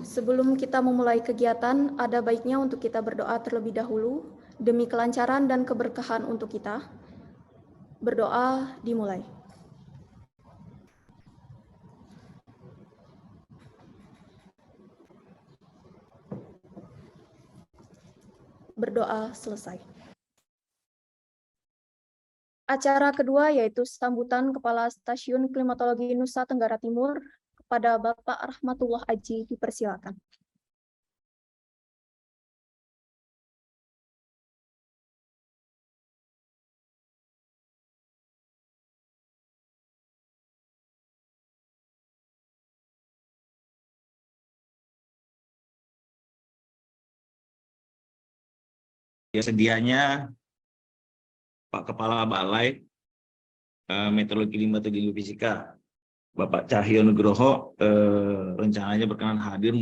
Sebelum kita memulai kegiatan, ada baiknya untuk kita berdoa terlebih dahulu demi kelancaran dan keberkahan untuk kita. Berdoa dimulai. Berdoa selesai. Acara kedua yaitu sambutan Kepala Stasiun Klimatologi Nusa Tenggara Timur kepada Bapak Rahmatullah Aji, dipersilakan. Ya, sedianya Pak Kepala Balai Meteorologi Klimatologi Geofisika, Bapak Cahyo Nugroho, rencananya berkenan hadir,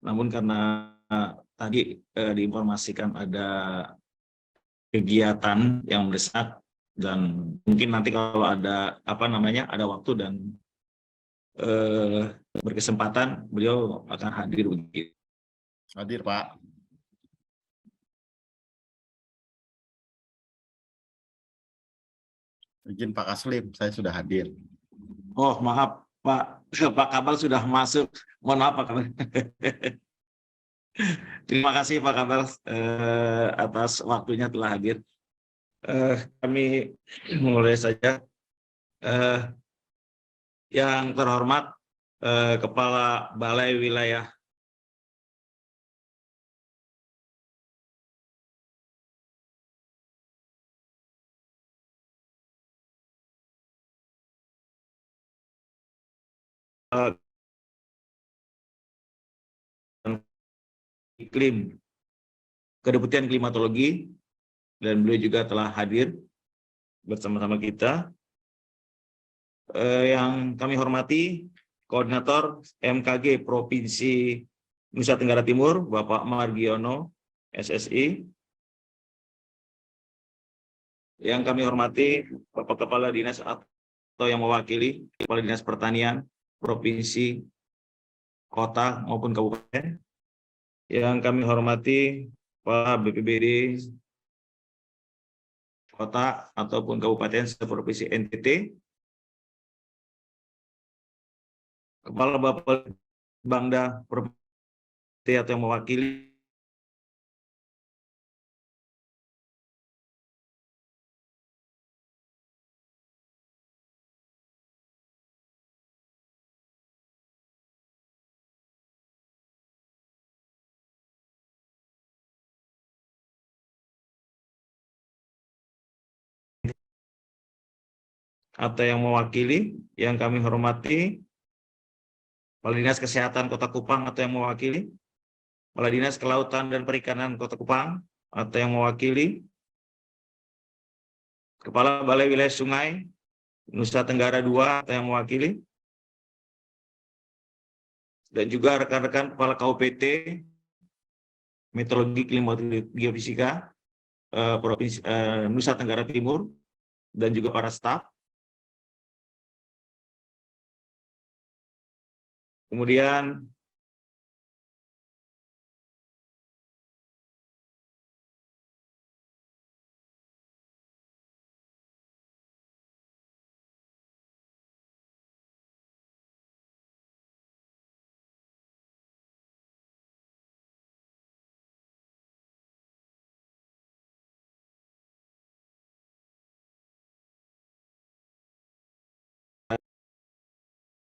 namun karena tadi diinformasikan ada kegiatan yang mendesak dan mungkin nanti kalau ada ada waktu dan berkesempatan beliau akan hadir begitu. Hadir, Pak. Izin Pak Kaslim, saya sudah hadir. Oh, maaf Pak, Pak Kabal sudah masuk. Mohon maaf Pak Kabal. Terima kasih Pak Kabal atas waktunya telah hadir. Kami mulai saja. Yang terhormat Kepala Balai Wilayah Iklim, Kedeputian Klimatologi, dan beliau juga telah hadir bersama-sama kita. Yang kami hormati Koordinator MKG Provinsi Nusa Tenggara Timur, Bapak Margiono, SSI. Yang kami hormati Bapak Kepala Dinas atau yang mewakili Kepala Dinas Pertanian Provinsi, Kota maupun Kabupaten. Yang kami hormati Pak BPBD Kota ataupun Kabupaten seprovinsi NTT, Kepala Bapak Bangda Provinsi atau yang mewakili atau yang mewakili, yang kami hormati Kepala Dinas Kesehatan Kota Kupang atau yang mewakili, Kepala Dinas Kelautan dan Perikanan Kota Kupang atau yang mewakili, Kepala Balai Wilayah Sungai Nusa Tenggara II atau yang mewakili, dan juga rekan-rekan Kepala KUPT Meteorologi Klimatologi Geofisika Provinsi Nusa Tenggara Timur, dan juga para staf. Kemudian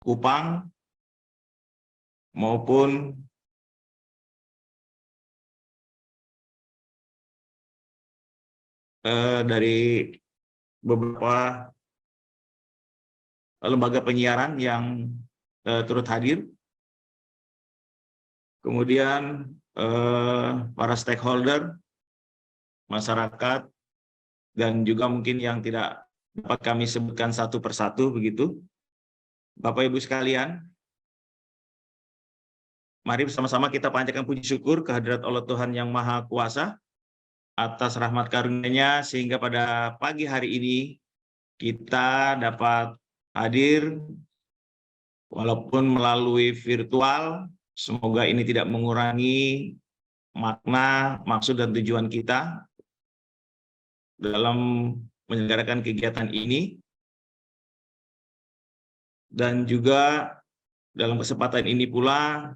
Kupang maupun dari beberapa lembaga penyiaran yang turut hadir. Kemudian para stakeholder, masyarakat, dan juga mungkin yang tidak dapat kami sebutkan satu persatu begitu. Bapak Ibu sekalian, mari bersama-sama kita panjatkan puji syukur kehadirat Allah Tuhan Yang Maha Kuasa atas rahmat karunia-Nya sehingga pada pagi hari ini kita dapat hadir walaupun melalui virtual Semoga ini tidak mengurangi makna, maksud, dan tujuan kita dalam menyelenggarakan kegiatan ini. Dan juga dalam kesempatan ini pula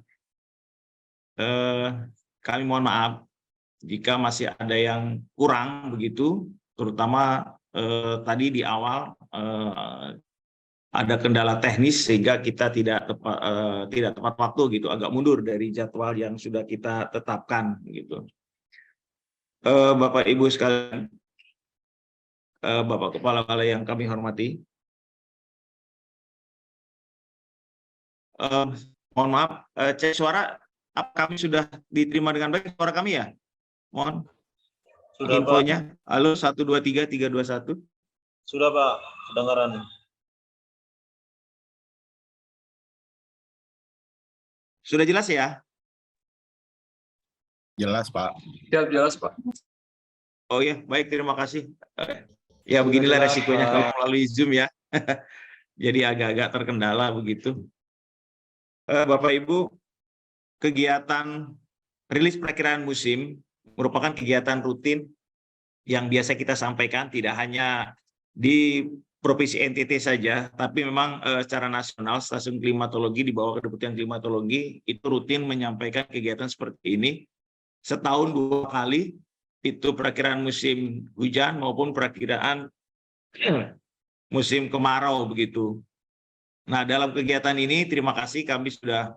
kami mohon maaf jika masih ada yang kurang begitu, terutama tadi di awal ada kendala teknis sehingga kita tidak tepat waktu gitu, agak mundur dari jadwal yang sudah kita tetapkan gitu. Bapak Ibu sekalian, Bapak Kepala Balai yang kami hormati, mohon maaf, cek suara kami sudah diterima dengan baik suara kami ya? Mohon Sudah, infonya. Pak. Halo 123 321. Sudah Pak, kedengaran. Sudah jelas ya? Jelas, Pak. Jelas Pak. Oh ya, baik, terima kasih. Ya beginilah resikonya kalau melalui Zoom ya. Jadi agak-agak terkendala begitu. Bapak Ibu, kegiatan rilis perakiraan musim merupakan kegiatan rutin yang biasa kita sampaikan tidak hanya di Provinsi NTT saja, tapi memang secara nasional Stasiun Klimatologi di bawah Kedeputian Klimatologi itu rutin menyampaikan kegiatan seperti ini setahun 2 kali, itu perakiraan musim hujan maupun perakiraan musim kemarau begitu. Nah, dalam kegiatan ini terima kasih kami sudah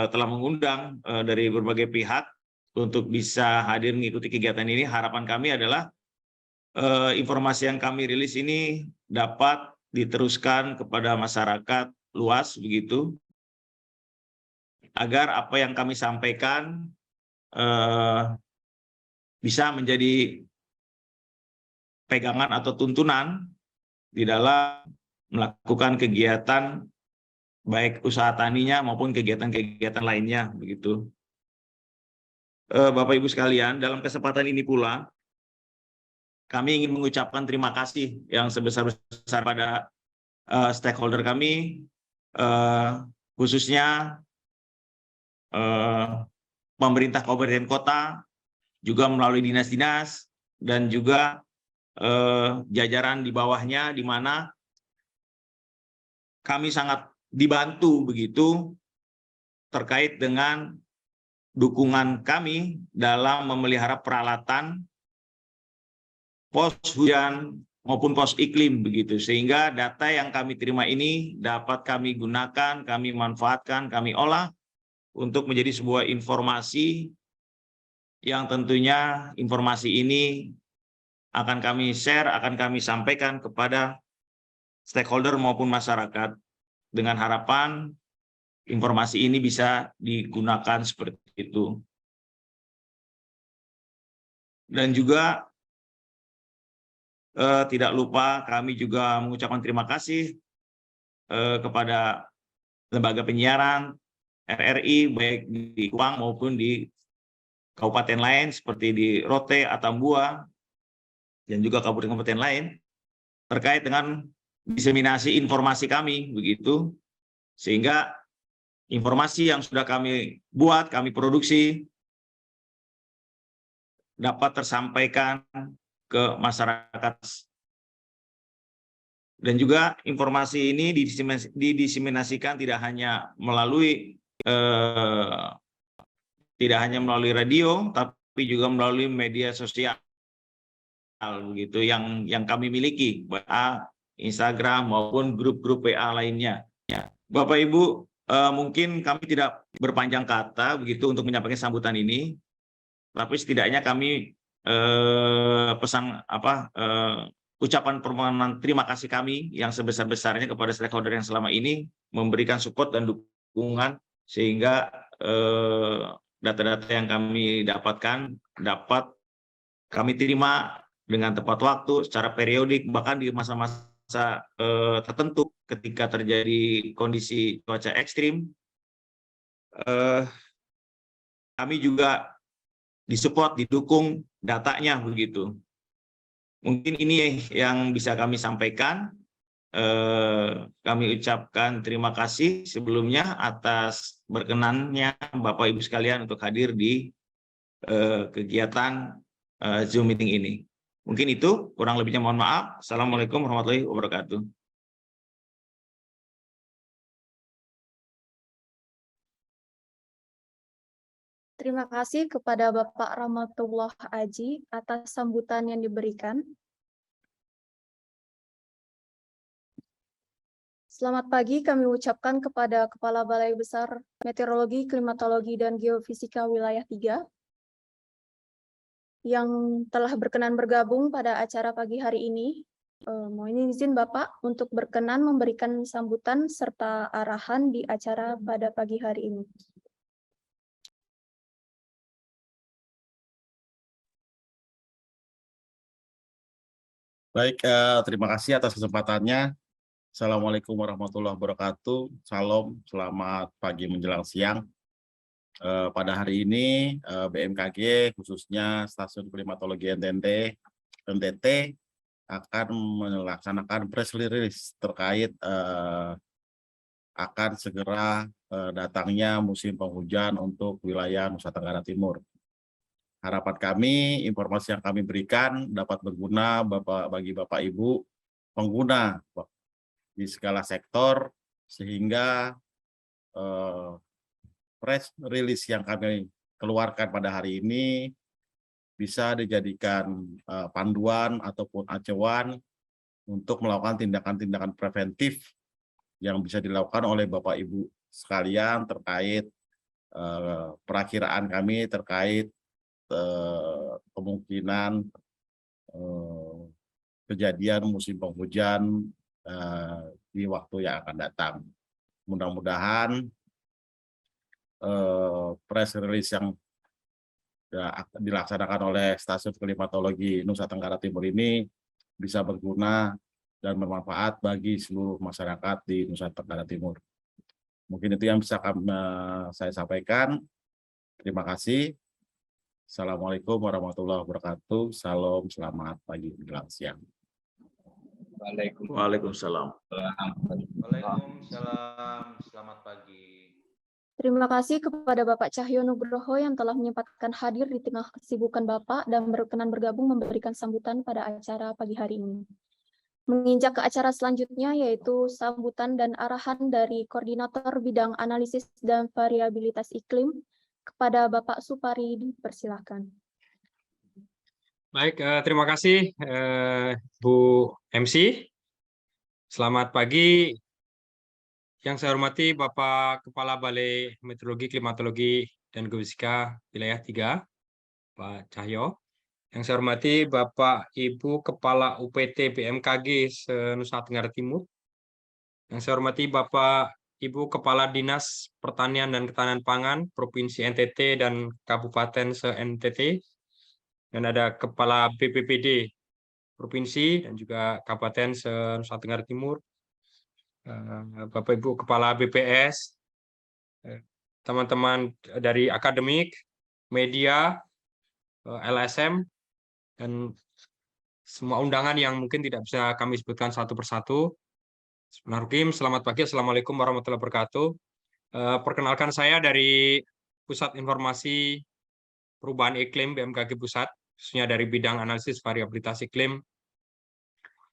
telah mengundang dari berbagai pihak untuk bisa hadir mengikuti kegiatan ini. Harapan kami adalah informasi yang kami rilis ini dapat diteruskan kepada masyarakat luas begitu, agar apa yang kami sampaikan bisa menjadi pegangan atau tuntunan di dalam melakukan kegiatan baik usaha taninya maupun kegiatan-kegiatan lainnya begitu. Bapak Ibu sekalian, dalam kesempatan ini pula kami ingin mengucapkan terima kasih yang sebesar-besar pada stakeholder kami, khususnya pemerintah kabupaten kota, juga melalui dinas-dinas dan juga jajaran di bawahnya, di mana kami sangat dibantu begitu terkait dengan dukungan kami dalam memelihara peralatan pos hujan maupun pos iklim begitu, sehingga data yang kami terima ini dapat kami gunakan, kami manfaatkan, kami olah untuk menjadi sebuah informasi yang tentunya informasi ini akan kami share, akan kami sampaikan kepada stakeholder maupun masyarakat dengan harapan informasi ini bisa digunakan seperti itu. Dan juga tidak lupa kami juga mengucapkan terima kasih kepada lembaga penyiaran RRI baik di Kupang maupun di kabupaten lain seperti di Rote, Atambua, dan juga kabupaten-kabupaten lain terkait dengan diseminasi informasi kami begitu, sehingga informasi yang sudah kami buat, kami produksi dapat tersampaikan ke masyarakat. Dan juga informasi ini didiseminasikan tidak hanya melalui radio, tapi juga melalui media sosial begitu yang kami miliki, WA, Instagram maupun grup-grup WA lainnya. Ya. Bapak Ibu, mungkin kami tidak berpanjang kata begitu untuk menyampaikan sambutan ini, tapi setidaknya kami ucapan permohonan terima kasih kami yang sebesar-besarnya kepada stakeholder yang selama ini memberikan support dan dukungan sehingga data-data yang kami dapatkan dapat kami terima dengan tepat waktu, secara periodik, bahkan di masa-masa tertentu ketika terjadi kondisi cuaca ekstrim. Kami juga disupport, didukung datanya begitu. Mungkin ini yang bisa kami sampaikan. kami ucapkan terima kasih sebelumnya atas berkenannya Bapak Ibu sekalian untuk hadir di kegiatan Zoom meeting ini. Mungkin itu, kurang lebihnya mohon maaf. Assalamualaikum warahmatullahi wabarakatuh. Terima kasih kepada Bapak Rahmatullah Aji atas sambutan yang diberikan. Selamat pagi kami ucapkan kepada Kepala Balai Besar Meteorologi, Klimatologi, dan Geofisika Wilayah 3 yang telah berkenan bergabung pada acara pagi hari ini. Mohon izin Bapak untuk berkenan memberikan sambutan serta arahan di acara pada pagi hari ini. Baik, terima kasih atas kesempatannya. Assalamualaikum warahmatullahi wabarakatuh. Salam, selamat pagi menjelang siang. Pada hari ini BMKG khususnya Stasiun Klimatologi NTT akan melaksanakan press release terkait akan segera datangnya musim penghujan untuk wilayah Nusa Tenggara Timur. Harapan kami, informasi yang kami berikan dapat berguna bagi Bapak Ibu pengguna di segala sektor, sehingga press release yang kami keluarkan pada hari ini bisa dijadikan panduan ataupun acuan untuk melakukan tindakan-tindakan preventif yang bisa dilakukan oleh Bapak Ibu sekalian terkait perakiraan kami terkait kemungkinan kejadian musim penghujan di waktu yang akan datang. Mudah-mudahan press release yang dilaksanakan oleh Stasiun Klimatologi Nusa Tenggara Timur ini bisa berguna dan bermanfaat bagi seluruh masyarakat di Nusa Tenggara Timur. Mungkin itu yang bisa saya sampaikan. Terima kasih. Assalamualaikum warahmatullahi wabarakatuh. Salam, selamat pagi menjelang siang. Waalaikumsalam. Waalaikumsalam. Selamat pagi. Terima kasih kepada Bapak Cahyo Nugroho yang telah menyempatkan hadir di tengah kesibukan Bapak dan berkenan bergabung memberikan sambutan pada acara pagi hari ini. Menginjak ke acara selanjutnya yaitu sambutan dan arahan dari Koordinator Bidang Analisis dan Variabilitas Iklim kepada Bapak Supari, dipersilakan. Baik, terima kasih Bu MC. Selamat pagi. Yang saya hormati Bapak Kepala Balai Meteorologi, Klimatologi, dan Geofisika Wilayah 3, Pak Cahyo. Yang saya hormati Bapak Ibu Kepala UPT BMKG se-Nusa Tenggara Timur. Yang saya hormati Bapak Ibu Kepala Dinas Pertanian dan Ketahanan Pangan Provinsi NTT dan Kabupaten se-NTT. Dan ada Kepala BPPD Provinsi dan juga Kabupaten se-Nusa Tenggara Timur. Bapak Ibu Kepala BPS, teman-teman dari akademik, media, LSM, dan semua undangan yang mungkin tidak bisa kami sebutkan satu persatu. Bismillahirrahmanirrahim. Selamat pagi. Assalamualaikum warahmatullahi wabarakatuh. Perkenalkan saya dari Pusat Informasi Perubahan Iklim BMKG Pusat, khususnya dari bidang analisis variabilitas iklim.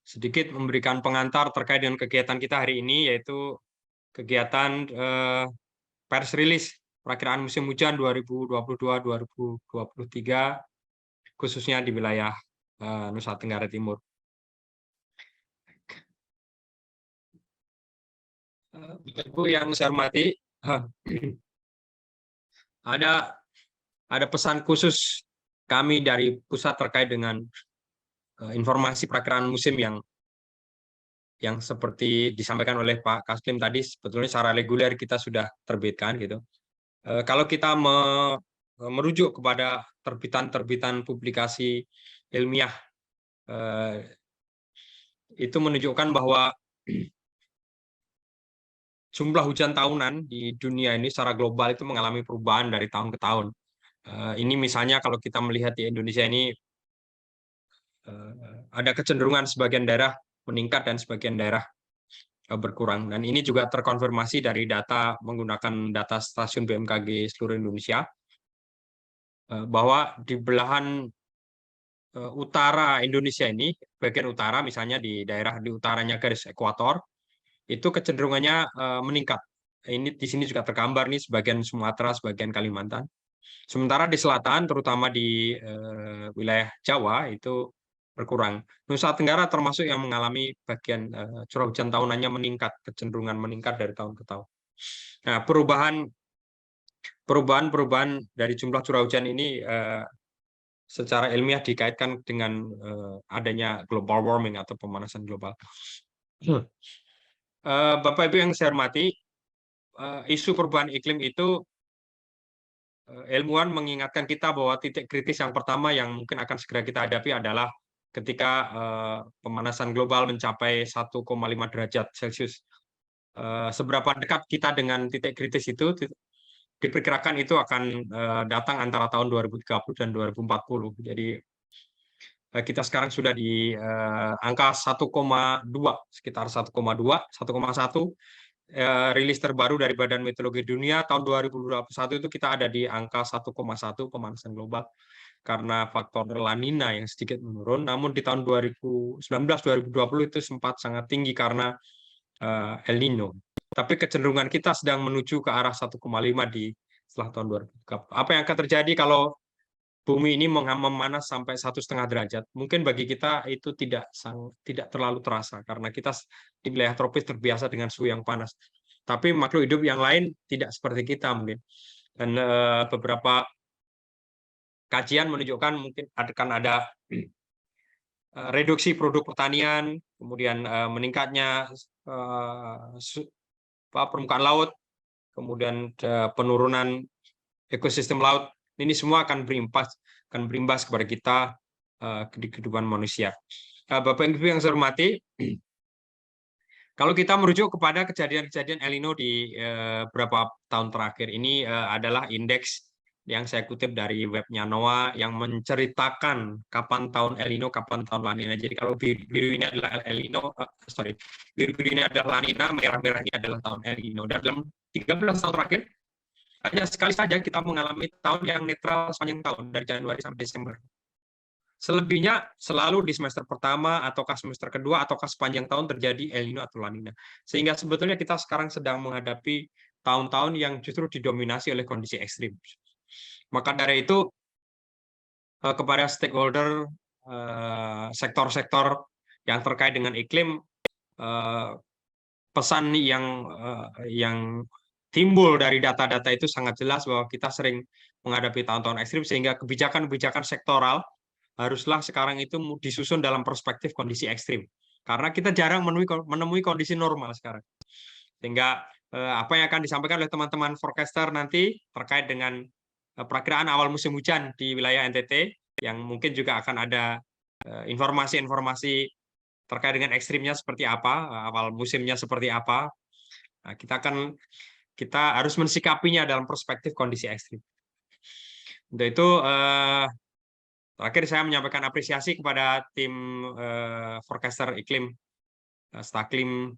Sedikit memberikan pengantar terkait dengan kegiatan kita hari ini, yaitu kegiatan press release perakiraan musim hujan 2022-2023, khususnya di wilayah Nusa Tenggara Timur. Ibu yang saya hormati, ada pesan khusus kami dari pusat terkait dengan informasi perakiraan musim yang seperti disampaikan oleh Pak Kaslim tadi, sebetulnya secara reguler kita sudah terbitkan gitu. Kalau kita merujuk kepada terbitan-terbitan publikasi ilmiah, itu menunjukkan bahwa jumlah hujan tahunan di dunia ini secara global itu mengalami perubahan dari tahun ke tahun. Ini misalnya kalau kita melihat di Indonesia ini ada kecenderungan sebagian daerah meningkat dan sebagian daerah berkurang. Dan ini juga terkonfirmasi dari data menggunakan data stasiun BMKG seluruh Indonesia, bahwa di belahan utara Indonesia ini, bagian utara misalnya di daerah di utaranya garis ekuator, itu kecenderungannya meningkat. Ini di sini juga tergambar nih sebagian Sumatera, sebagian Kalimantan. Sementara di selatan, terutama di wilayah Jawa itu berkurang. Nusa Tenggara termasuk yang mengalami bagian curah hujan tahunannya meningkat, kecenderungan meningkat dari tahun ke tahun. Nah, perubahan dari jumlah curah hujan ini secara ilmiah dikaitkan dengan adanya global warming atau pemanasan global. Bapak Ibu yang saya hormati, isu perubahan iklim itu ilmuwan mengingatkan kita bahwa titik kritis yang pertama yang mungkin akan segera kita hadapi adalah ketika pemanasan global mencapai 1,5 derajat Celcius. Seberapa dekat kita dengan titik kritis itu diperkirakan itu akan datang antara tahun 2030 dan 2040. Jadi kita sekarang sudah di angka 1,2, sekitar 1,2, 1,1. Rilis terbaru dari Badan Meteorologi Dunia tahun 2021 itu kita ada di angka 1,1 pemanasan global karena faktor La Nina yang sedikit menurun. Namun di tahun 2019-2020 itu sempat sangat tinggi karena El Nino. Tapi kecenderungan kita sedang menuju ke arah 1,5 di setelah tahun 2030. Apa yang akan terjadi kalau bumi ini memanas sampai 1,5 derajat? Mungkin bagi kita itu tidak terlalu terasa karena kita di wilayah tropis terbiasa dengan suhu yang panas. Tapi makhluk hidup yang lain tidak seperti kita mungkin. Dan beberapa kajian menunjukkan mungkin akan ada reduksi produk pertanian, kemudian meningkatnya permukaan laut, kemudian penurunan ekosistem laut. Ini semua akan berimbas kepada kita di kehidupan manusia. Bapak Ibu yang saya hormati, kalau kita merujuk kepada kejadian-kejadian El Nino di beberapa tahun terakhir, ini adalah indeks yang saya kutip dari webnya NOAA yang menceritakan kapan tahun El Nino, kapan tahun La Nina. Jadi kalau biru ini adalah El Nino, biru ini adalah La Nina, merah-merah ini adalah tahun El Nino. Dan dalam 13 tahun terakhir, hanya sekali saja kita mengalami tahun yang netral sepanjang tahun, dari Januari sampai Desember. Selebihnya selalu di semester pertama, ataukah semester kedua, ataukah sepanjang tahun terjadi El Nino atau La Nina. Sehingga sebetulnya kita sekarang sedang menghadapi tahun-tahun yang justru didominasi oleh kondisi ekstrim. Maka dari itu, kepada stakeholder, sektor-sektor yang terkait dengan iklim, pesan yang timbul dari data-data itu sangat jelas bahwa kita sering menghadapi tahun-tahun ekstrim, sehingga kebijakan-kebijakan sektoral haruslah sekarang itu disusun dalam perspektif kondisi ekstrim. Karena kita jarang menemui kondisi normal sekarang. Sehingga apa yang akan disampaikan oleh teman-teman forecaster nanti terkait dengan perakiraan awal musim hujan di wilayah NTT, yang mungkin juga akan ada informasi-informasi terkait dengan ekstrimnya seperti apa, awal musimnya seperti apa. Nah, kita harus mensikapinya dalam perspektif kondisi ekstrim. Untuk itu, terakhir saya menyampaikan apresiasi kepada tim forecaster iklim Staklim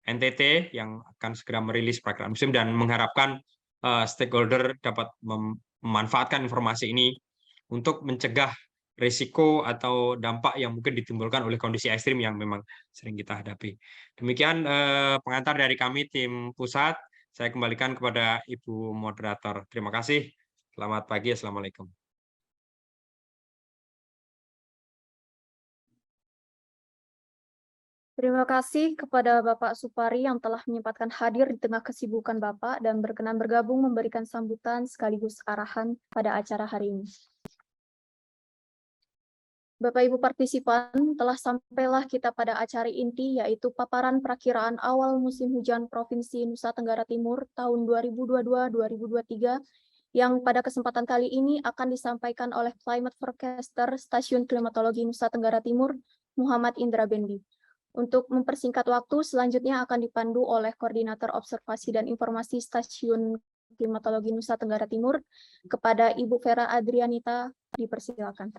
NTT yang akan segera merilis perakiraan musim, dan mengharapkan stakeholder dapat memanfaatkan informasi ini untuk mencegah risiko atau dampak yang mungkin ditimbulkan oleh kondisi ekstrim yang memang sering kita hadapi. Demikian pengantar dari kami tim pusat. Saya kembalikan kepada Ibu Moderator. Terima kasih. Selamat pagi. Assalamualaikum. Terima kasih kepada Bapak Supari yang telah menyempatkan hadir di tengah kesibukan Bapak dan berkenan bergabung memberikan sambutan sekaligus arahan pada acara hari ini. Bapak Ibu partisipan, telah sampailah kita pada acara inti, yaitu paparan perakiraan awal musim hujan Provinsi Nusa Tenggara Timur tahun 2022-2023, yang pada kesempatan kali ini akan disampaikan oleh Climate Forecaster Stasiun Klimatologi Nusa Tenggara Timur, Muhammad Indra Bendi. Untuk mempersingkat waktu, selanjutnya akan dipandu oleh Koordinator Observasi dan Informasi Stasiun Klimatologi Nusa Tenggara Timur, kepada Ibu Vera Adrianita, dipersilakan.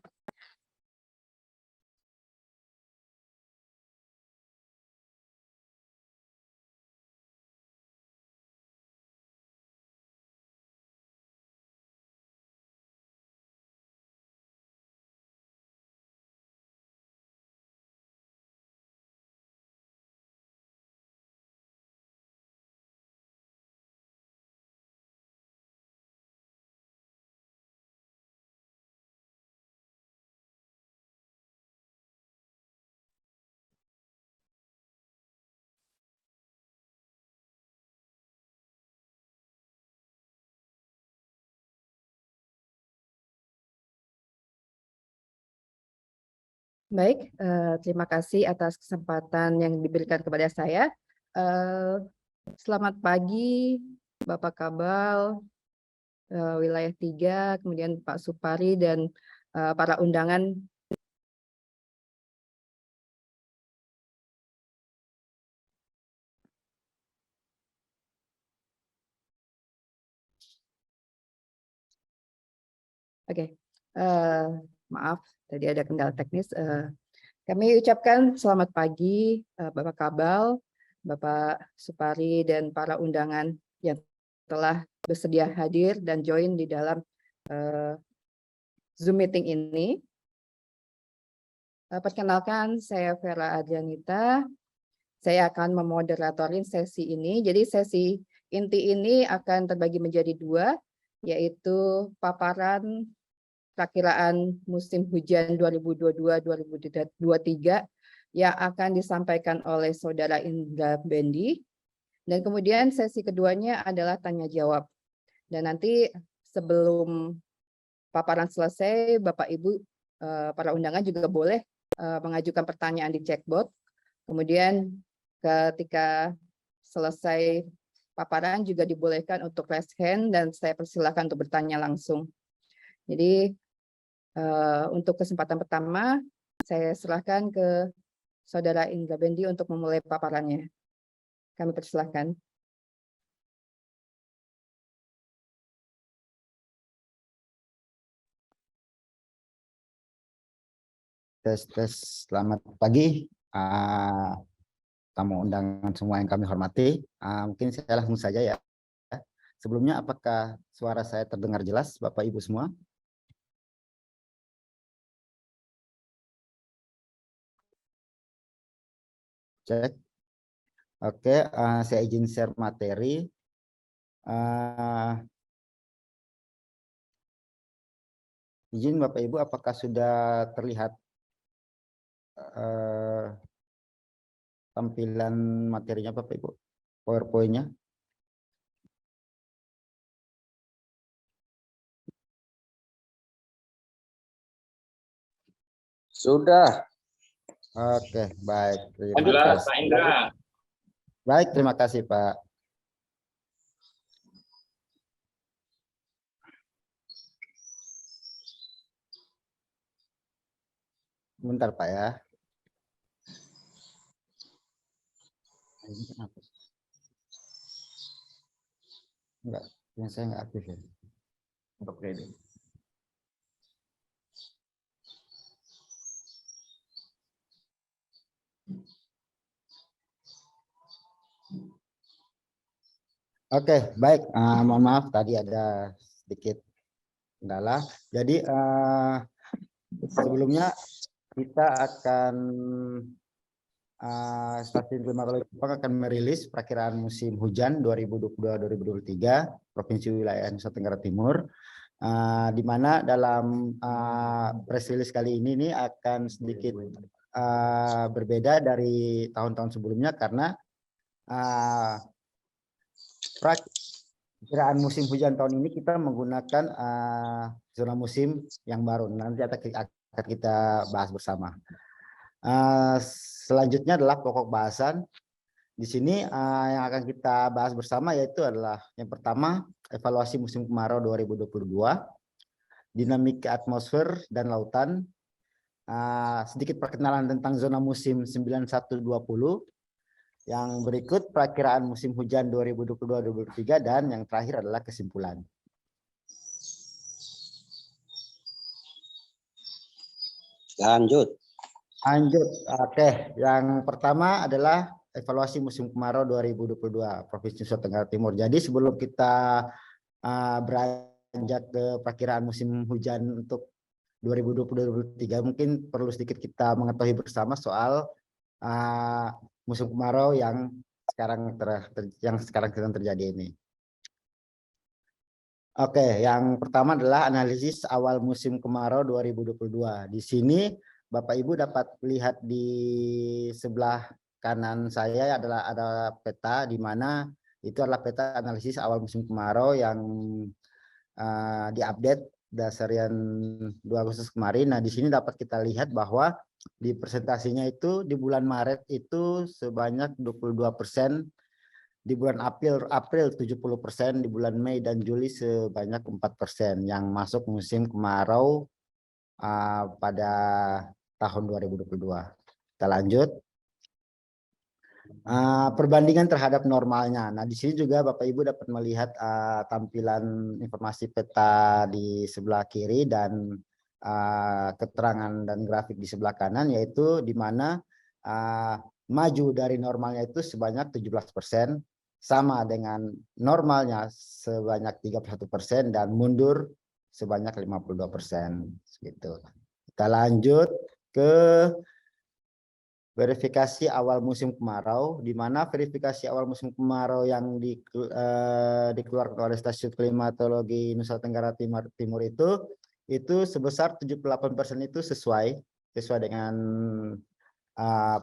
Baik, terima kasih atas kesempatan yang diberikan kepada saya. Selamat pagi, Bapak Kabal, wilayah 3, kemudian Pak Supari dan para undangan. Oke, maaf tadi ada kendala teknis. Kami ucapkan selamat pagi Bapak Kabal, Bapak Supari dan para undangan yang telah bersedia hadir dan join di dalam Zoom meeting ini. Perkenalkan, saya Vera Adrianita. Saya akan memoderatorin sesi ini. Jadi sesi inti ini akan terbagi menjadi 2, yaitu paparan perakiraan musim hujan 2022-2023 yang akan disampaikan oleh Saudara Indra Bendi. Dan kemudian sesi keduanya adalah tanya jawab. Dan nanti sebelum paparan selesai, Bapak Ibu para undangan juga boleh mengajukan pertanyaan di chatbot. Kemudian ketika selesai paparan juga dibolehkan untuk raise hand dan saya persilakan untuk bertanya langsung. Jadi untuk kesempatan pertama, saya serahkan ke Saudara Indra Bendi untuk memulai paparannya. Kami persilahkan. Selamat pagi, tamu undangan semua yang kami hormati. Mungkin saya langsung saja ya. Sebelumnya, apakah suara saya terdengar jelas, Bapak Ibu semua? Cek. Oke, saya izin share materi. Izin Bapak Ibu, apakah sudah terlihat tampilan materinya Bapak Ibu? PowerPoint-nya? Sudah. Oke, baik. Jelas, Pak Indra. Baik, terima kasih Pak. Bentar Pak ya. Enggak, yang saya enggak aktif ya. Oke. Oke, baik. Mohon maaf tadi ada sedikit kendala. Jadi sebelumnya kita akan Stasiun Klimatologi Jepang akan merilis perakiraan musim hujan 2022-2023 Provinsi Wilayah Nusa Tenggara Timur, di mana dalam press release kali ini akan sedikit berbeda dari tahun-tahun sebelumnya karena perakiraan musim hujan tahun ini kita menggunakan zona musim yang baru. Nanti akan kita bahas bersama. Selanjutnya adalah pokok bahasan. Di sini yang akan kita bahas bersama yaitu adalah yang pertama evaluasi musim kemarau 2022, dinamika atmosfer dan lautan, sedikit perkenalan tentang zona musim 9120, yang berikut perakiraan musim hujan 2022-2023 dan yang terakhir adalah kesimpulan. Lanjut. Oke. Yang pertama adalah evaluasi musim kemarau 2022 Provinsi Nusa Tenggara Timur. Jadi sebelum kita beranjak ke perakiraan musim hujan untuk 2020-2023, mungkin perlu sedikit kita mengetahui bersama soal musim kemarau yang sekarang sedang terjadi ini. Oke, yang pertama adalah analisis awal musim kemarau 2022. Di sini Bapak Ibu dapat lihat di sebelah kanan saya adalah ada peta, di mana itu adalah peta analisis awal musim kemarau yang diupdate dasarian 2 Agustus kemarin. Nah, di sini dapat kita lihat bahwa di presentasinya itu di bulan Maret itu sebanyak 22%, di bulan April 70%, di bulan Mei dan Juli sebanyak 4% yang masuk musim kemarau pada tahun 2022. Kita lanjut. Perbandingan terhadap normalnya. Nah, di sini juga Bapak Ibu dapat melihat tampilan informasi peta di sebelah kiri dan keterangan dan grafik di sebelah kanan, yaitu di mana maju dari normalnya itu sebanyak 17%, sama dengan normalnya sebanyak 31% dan mundur sebanyak 52%. Gitu. Kita lanjut ke verifikasi awal musim kemarau, di mana verifikasi awal musim kemarau yang dikeluarkan oleh Stasiun Klimatologi Nusa Tenggara Timur itu sebesar 78% itu sesuai dengan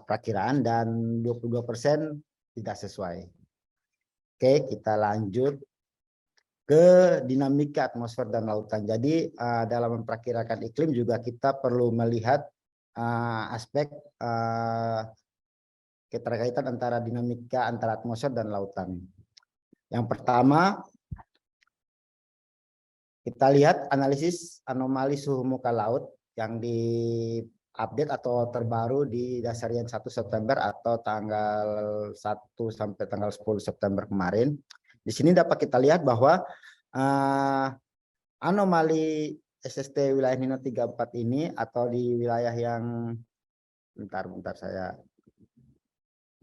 perakiraan dan 22% tidak sesuai. Oke, kita lanjut ke dinamika atmosfer dan lautan. Jadi dalam memperkirakan iklim juga kita perlu melihat aspek keterkaitan antara dinamika antara atmosfer dan lautan. Yang pertama, kita lihat analisis anomali suhu muka laut yang diupdate atau terbaru di dasarian 1 September atau tanggal 1 sampai tanggal 10 September kemarin. Di sini dapat kita lihat bahwa anomali SST wilayah Nino 34 ini atau di wilayah yang bentar saya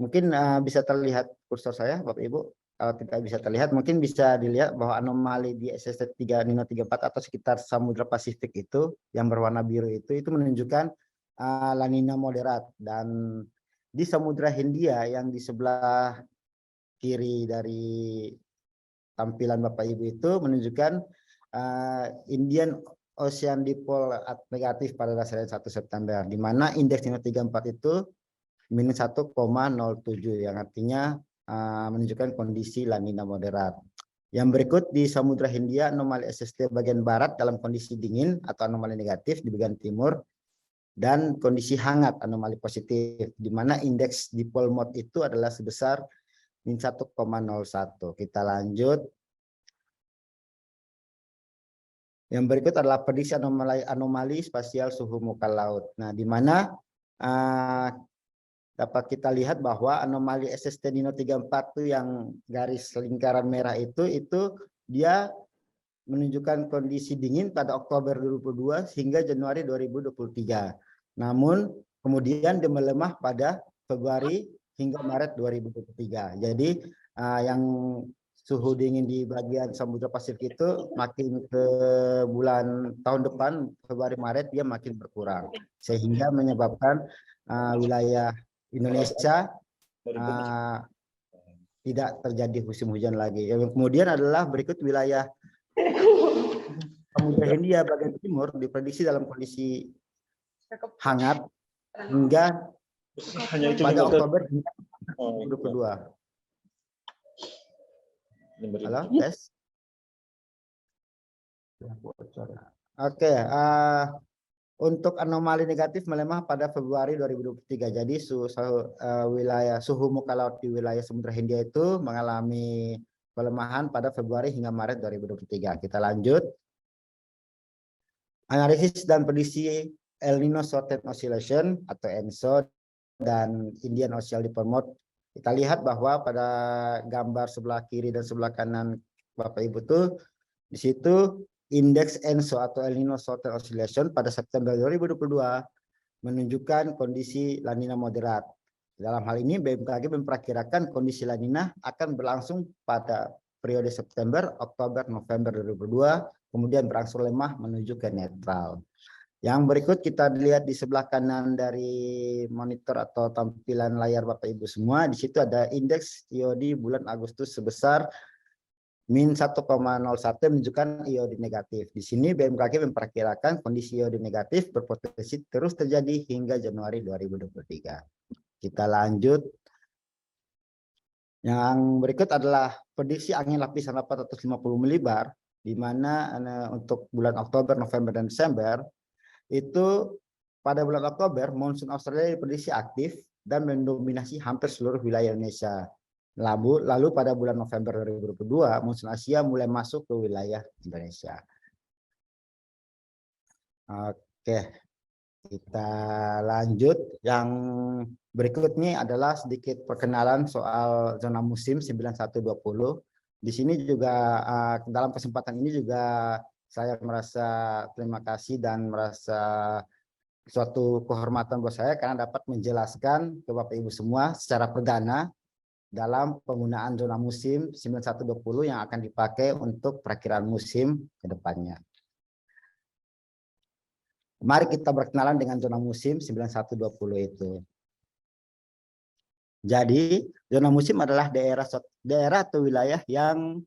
mungkin bisa terlihat kursor saya Bapak Ibu. Kalau tidak bisa terlihat mungkin bisa dilihat bahwa anomali di SST 3 Nino 34 atau sekitar Samudra Pasifik itu yang berwarna biru itu menunjukkan La Nina moderat, dan di Samudra Hindia yang di sebelah kiri dari tampilan Bapak Ibu itu menunjukkan Indian Ocean Dipole negatif pada dasarnya 1 September, di mana indeks Nino 34 itu minus 1,07 yang artinya menunjukkan kondisi La Nina moderat. Yang berikut di Samudra Hindia anomali SST bagian barat dalam kondisi dingin atau anomali negatif di bagian timur, dan kondisi hangat anomali positif, di mana indeks dipole mode itu adalah sebesar minus 1,01. Kita lanjut. Yang berikut adalah prediksi anomali spasial suhu muka laut. Nah, di mana dapat kita lihat bahwa anomali SST Nino 34 itu yang garis lingkaran merah itu dia menunjukkan kondisi dingin pada Oktober 2022 hingga Januari 2023. Namun kemudian dia melemah pada Februari hingga Maret 2023. Jadi yang suhu dingin di bagian Samudra Pasifik itu makin ke bulan tahun depan Februari Maret dia makin berkurang, sehingga menyebabkan wilayah Indonesia tidak terjadi musim hujan lagi. Yang kemudian adalah berikut wilayah Samudra Hindia bagian timur diprediksi dalam kondisi hangat hingga pada Oktober 2022. Halo, tes. Oke, untuk anomali negatif melemah pada Februari 2023. Jadi suhu muka laut di wilayah Samudra Hindia itu mengalami pelemahan pada Februari hingga Maret 2023. Kita lanjut. Analisis dan prediksi El Nino Short-Term Oscillation atau ENSO dan Indian Ocean Dipole Mode. Kita lihat bahwa pada gambar sebelah kiri dan sebelah kanan Bapak Ibu tuh di situ indeks ENSO atau El Nino Short-Term Oscillation pada September 2022 menunjukkan kondisi La Nina moderat. Dalam hal ini BMKG memperkirakan kondisi La Nina akan berlangsung pada periode September, Oktober, November 2022, kemudian berangsur lemah menuju ke netral. Yang berikut kita lihat di sebelah kanan dari monitor atau tampilan layar Bapak Ibu semua. Di situ ada indeks IOD bulan Agustus sebesar min 1,01 menunjukkan IOD negatif. Di sini BMKG memperkirakan kondisi IOD negatif berpotensi terus terjadi hingga Januari 2023. Kita lanjut. Yang berikut adalah prediksi angin lapisan 450 milibar di mana untuk bulan Oktober, November, dan Desember itu pada bulan Oktober monsun Australia diprediksi aktif dan mendominasi hampir seluruh wilayah Indonesia. Lalu pada bulan November 2022 monsun Asia mulai masuk ke wilayah Indonesia. Oke, kita lanjut. Yang berikutnya adalah sedikit perkenalan soal zona musim 9120. Di sini juga dalam kesempatan ini juga saya merasa terima kasih dan merasa suatu kehormatan buat saya karena dapat menjelaskan ke Bapak Ibu semua secara perdana dalam penggunaan zona musim 9120 yang akan dipakai untuk perakiraan musim ke depannya. Mari kita berkenalan dengan zona musim 9120 itu. Jadi, zona musim adalah daerah atau wilayah yang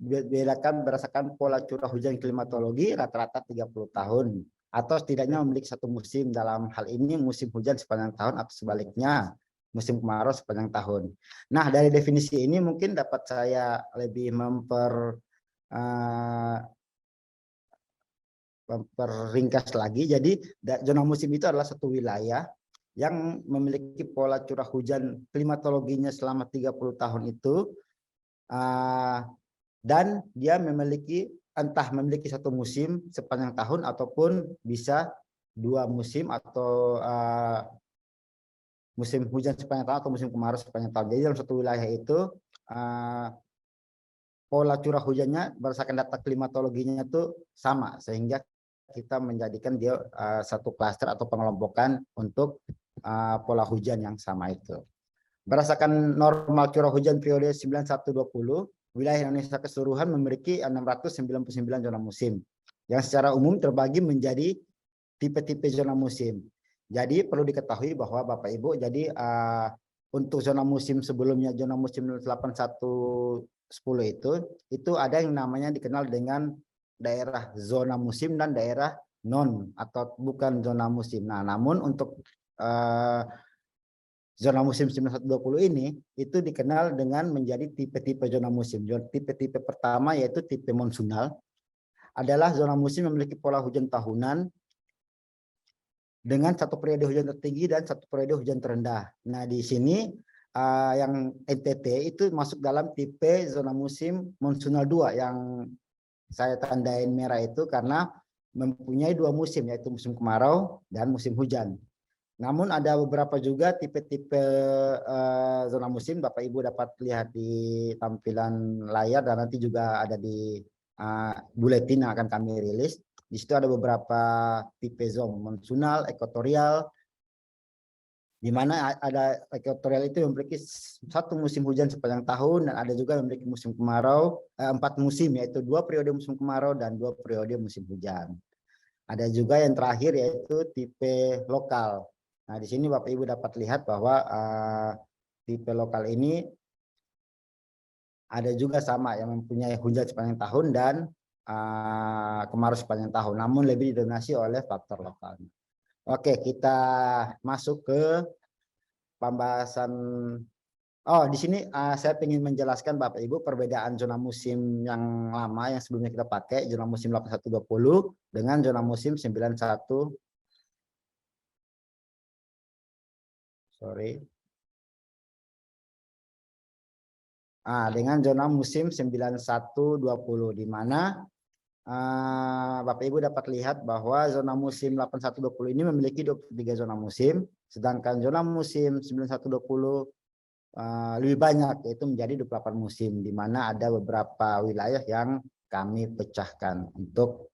dibedakan berdasarkan pola curah hujan klimatologi rata-rata 30 tahun atau setidaknya memiliki satu musim. Dalam hal ini musim hujan sepanjang tahun atau sebaliknya musim kemarau sepanjang tahun. Nah, dari definisi ini mungkin dapat saya lebih memperringkas lagi. Jadi zona musim itu adalah satu wilayah yang memiliki pola curah hujan klimatologinya selama 30 tahun itu, dan dia memiliki satu musim sepanjang tahun ataupun bisa dua musim atau musim hujan sepanjang tahun atau musim kemarau sepanjang tahun. Jadi dalam satu wilayah itu pola curah hujannya berdasarkan data klimatologinya itu sama, sehingga kita menjadikan dia satu klaster atau pengelompokan untuk pola hujan yang sama itu. Berdasarkan normal curah hujan periode 9120, wilayah Indonesia keseluruhan memiliki 699 zona musim yang secara umum terbagi menjadi tipe-tipe zona musim. Jadi perlu diketahui bahwa Bapak Ibu, jadi untuk zona musim sebelumnya, zona musim 8110 itu ada yang namanya dikenal dengan daerah zona musim dan daerah non atau bukan zona musim. Nah, namun untuk zona musim 9120 ini itu dikenal dengan menjadi tipe-tipe zona musim. Tipe-tipe pertama yaitu tipe monsunal, adalah zona musim memiliki pola hujan tahunan dengan satu periode hujan tertinggi dan satu periode hujan terendah. Nah, di sini yang NTT itu masuk dalam tipe zona musim monsunal 2 yang saya tandain merah itu karena mempunyai dua musim, yaitu musim kemarau dan musim hujan. Namun ada beberapa juga tipe-tipe zona musim, Bapak Ibu dapat lihat di tampilan layar dan nanti juga ada di buletin yang akan kami rilis. Di situ ada beberapa tipe zona monsunal, ekuatorial, di mana ada ekuatorial itu memiliki satu musim hujan sepanjang tahun dan ada juga memiliki musim kemarau, 4 musim, yaitu 2 periode musim kemarau dan 2 periode musim hujan. Ada juga yang terakhir yaitu tipe lokal. Nah, di sini Bapak Ibu dapat lihat bahwa tipe lokal ini ada juga sama yang mempunyai hujan sepanjang tahun dan kemarau sepanjang tahun, namun lebih didominasi oleh faktor lokal. Oke, kita masuk ke pembahasan. Oh, di sini saya ingin menjelaskan Bapak Ibu perbedaan zona musim yang lama yang sebelumnya kita pakai, zona musim 8120 dengan zona musim 91. Dengan zona musim 9120, di mana Bapak Ibu dapat lihat bahwa zona musim 8120 ini memiliki 23 zona musim, sedangkan zona musim 9120 lebih banyak, yaitu menjadi 28 musim, di mana ada beberapa wilayah yang kami pecahkan untuk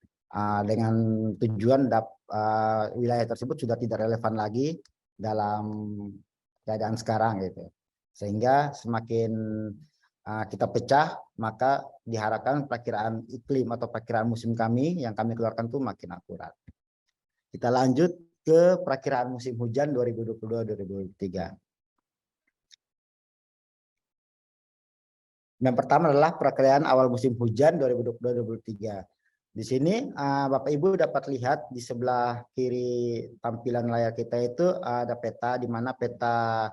dengan tujuan wilayah tersebut sudah tidak relevan lagi dalam keadaan sekarang gitu. Sehingga semakin kita pecah, maka diharapkan perakiraan iklim atau perakiraan musim kami yang kami keluarkan itu makin akurat. Kita lanjut ke perakiraan musim hujan 2022-2023. Yang pertama adalah perakiraan awal musim hujan 2022-2023. Di sini Bapak Ibu dapat lihat di sebelah kiri tampilan layar kita itu ada peta, di mana peta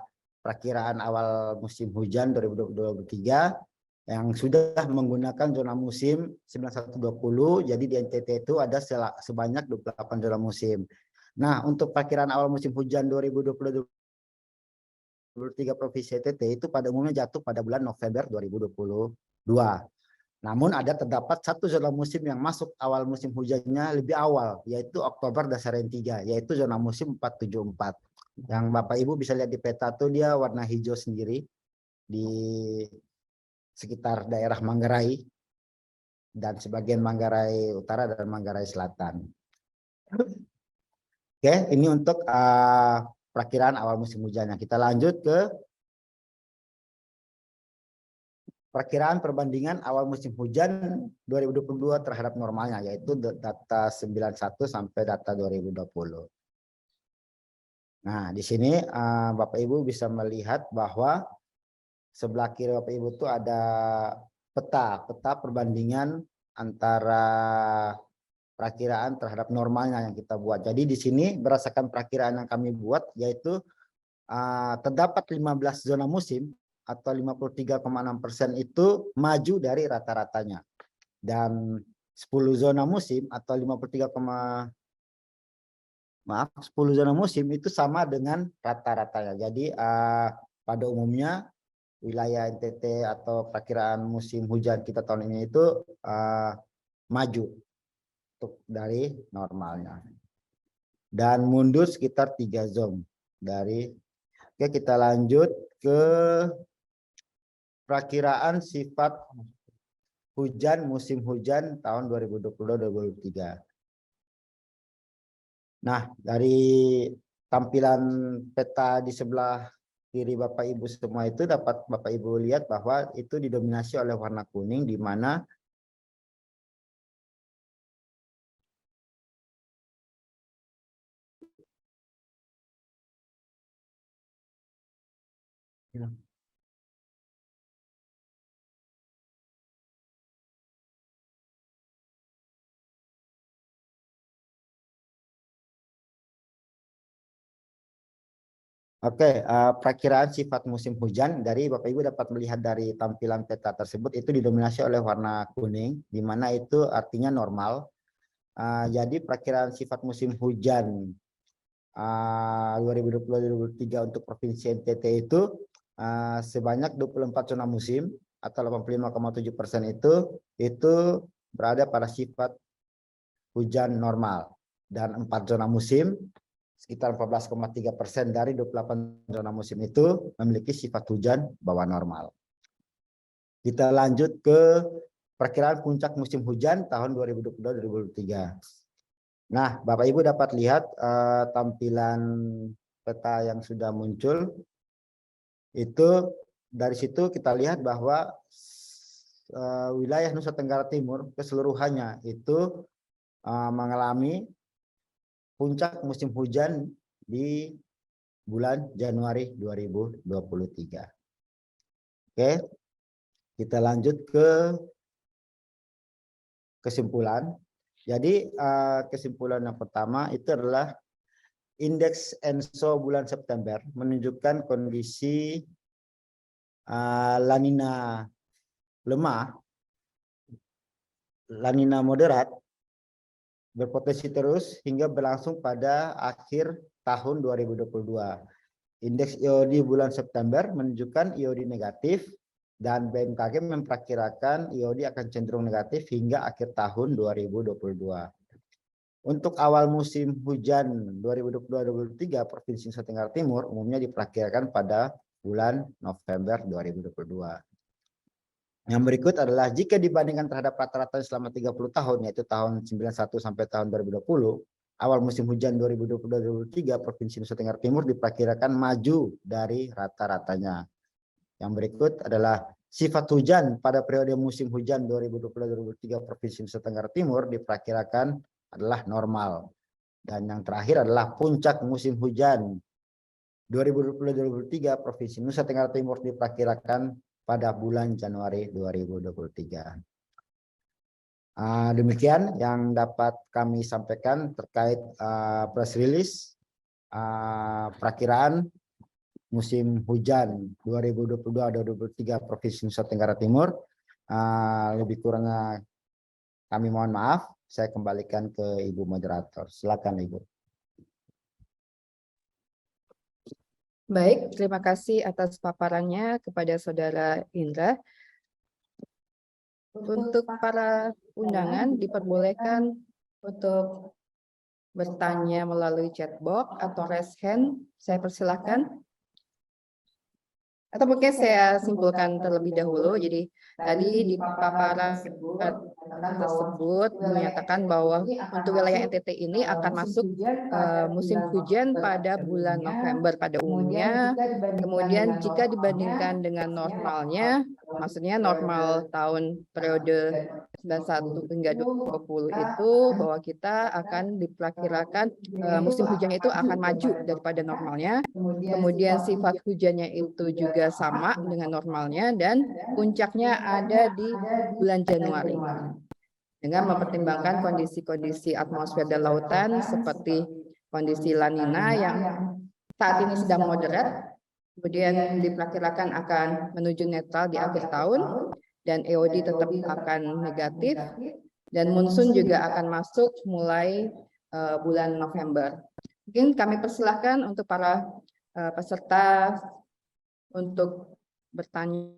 perakiraan awal musim hujan 2022-2023 yang sudah menggunakan zona musim 9120. Jadi di NTT itu ada sebanyak 28 zona musim. Nah, untuk perkiraan awal musim hujan 2022-2023 Provinsi NTT itu pada umumnya jatuh pada bulan November 2022. Namun terdapat satu zona musim yang masuk awal musim hujannya lebih awal, yaitu Oktober Dasaran 3, yaitu zona musim 474. Yang Bapak Ibu bisa lihat di peta tuh dia warna hijau sendiri di sekitar daerah Manggarai dan sebagian Manggarai Utara dan Manggarai Selatan. Oke, ini untuk perakiraan awal musim hujannya. Kita lanjut ke perakiraan perbandingan awal musim hujan 2022 terhadap normalnya, yaitu data 91 sampai data 2020. Nah, di sini Bapak Ibu bisa melihat bahwa sebelah kiri Bapak Ibu itu ada peta perbandingan antara perakiraan terhadap normalnya yang kita buat. Jadi di sini berdasarkan perakiraan yang kami buat, yaitu terdapat 15 zona musim atau 53,6% itu maju dari rata-ratanya. Dan 10 zona musim atau 10 zona musim itu sama dengan rata-ratanya. Jadi pada umumnya wilayah NTT atau perakiraan musim hujan kita tahun ini itu maju dari normalnya dan mundur sekitar 3 zon dari. Oke, kita lanjut ke perakiraan sifat hujan musim hujan tahun 2022-2023. Nah, dari tampilan peta di sebelah kiri Bapak Ibu semua itu dapat Bapak Ibu lihat bahwa itu didominasi oleh warna kuning, di mana perakiraan sifat musim hujan dari Bapak Ibu dapat melihat dari tampilan peta tersebut itu didominasi oleh warna kuning, di mana itu artinya normal. Jadi perakiraan sifat musim hujan 2022-2023 untuk Provinsi NTT itu sebanyak 24 zona musim atau 85,7% itu berada pada sifat hujan normal, dan 4 zona musim sekitar 14,3% dari 28 zona musim itu memiliki sifat hujan bawah normal. Kita lanjut ke perkiraan puncak musim hujan tahun 2022-2023. Nah, Bapak Ibu dapat lihat tampilan peta yang sudah muncul. Itu dari situ kita lihat bahwa wilayah Nusa Tenggara Timur keseluruhannya itu mengalami puncak musim hujan di bulan Januari 2023. Oke, kita lanjut ke kesimpulan. Jadi kesimpulan yang pertama itu adalah indeks ENSO bulan September menunjukkan kondisi La Nina lemah, La Nina moderat, berpotensi terus hingga berlangsung pada akhir tahun 2022. Indeks IOD bulan September menunjukkan IOD negatif dan BMKG memperkirakan IOD akan cenderung negatif hingga akhir tahun 2022. Untuk awal musim hujan 2022-2023 Provinsi Nusa Tenggara Timur umumnya diperkirakan pada bulan November 2022. Yang berikut adalah jika dibandingkan terhadap rata-rata selama 30 tahun, yaitu tahun 91 sampai tahun 2020, awal musim hujan 2022-2023 Provinsi Nusa Tenggara Timur diperkirakan maju dari rata-ratanya. Yang berikut adalah sifat hujan pada periode musim hujan 2022-2023 Provinsi Nusa Tenggara Timur diperkirakan adalah normal. Dan yang terakhir adalah puncak musim hujan 2022-2023 Provinsi Nusa Tenggara Timur diperkirakan pada bulan Januari 2023. Demikian yang dapat kami sampaikan terkait press release perakiraan musim hujan 2022-2023 Provinsi Nusa Tenggara Timur. Lebih kurangnya kami mohon maaf. Saya kembalikan ke Ibu moderator. Silakan Ibu. Baik, terima kasih atas paparannya kepada Saudara Indra. Untuk para undangan diperbolehkan untuk bertanya melalui chat box atau raise hand. Saya persilahkan. Atau mungkin saya simpulkan terlebih dahulu. Jadi tadi di paparan tersebut menyatakan bahwa untuk wilayah NTT ini akan masuk musim hujan pada bulan November pada umumnya. Kemudian jika dibandingkan dengan normalnya, maksudnya normal tahun periode 91 hingga 2020 itu, bahwa kita akan diperkirakan musim hujan itu akan maju daripada normalnya. Kemudian sifat hujannya itu juga sama dengan normalnya dan puncaknya ada di bulan Januari. Dengan mempertimbangkan kondisi-kondisi atmosfer dan lautan seperti kondisi La Nina yang saat ini sedang moderat, kemudian diperkirakan akan menuju netral di akhir tahun, dan EOD tetap akan negatif, dan monsun juga akan masuk mulai bulan November. Mungkin kami persilahkan untuk para peserta untuk bertanya.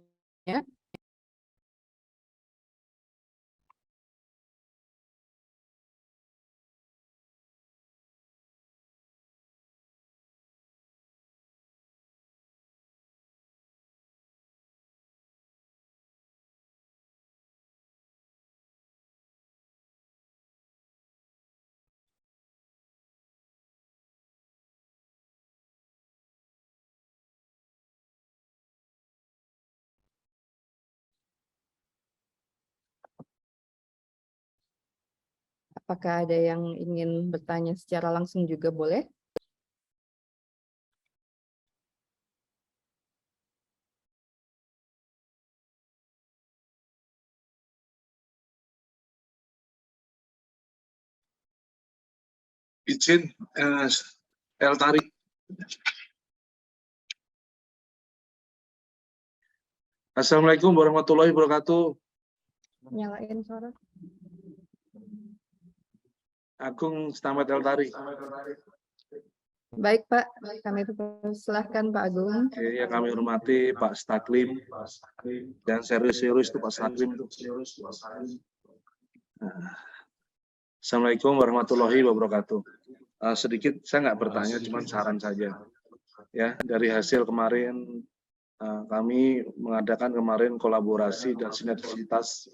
Apakah ada yang ingin bertanya secara langsung juga boleh? Izin, El Tarik. Assalamualaikum warahmatullahi wabarakatuh. Nyalain suara. Agung Stamet El Tarik. Baik Pak, kami persilahkan Pak Agung. Oke, yang kami hormati Pak Staklim dan serius-serius itu Pak Staklim itu. Assalamualaikum warahmatullahi wabarakatuh. Sedikit saya nggak bertanya, cuma saran saja. Ya, dari hasil kemarin kami mengadakan kemarin kolaborasi dan sinergitas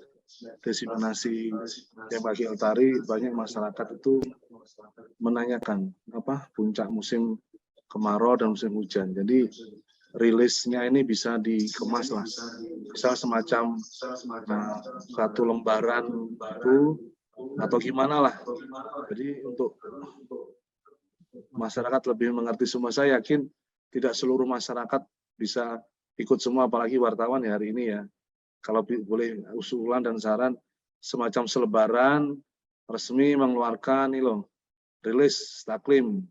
diseminasi bagi Altari, banyak masyarakat itu menanyakan apa puncak musim kemarau dan musim hujan. Jadi rilisnya ini bisa dikemas lah, bisa semacam satu lembaran itu atau gimana lah. Jadi untuk masyarakat lebih mengerti semua, saya yakin tidak seluruh masyarakat bisa ikut semua, apalagi wartawan ya hari ini ya. Kalau boleh usulan dan saran semacam selebaran resmi mengeluarkan ini loh, rilis Staklim.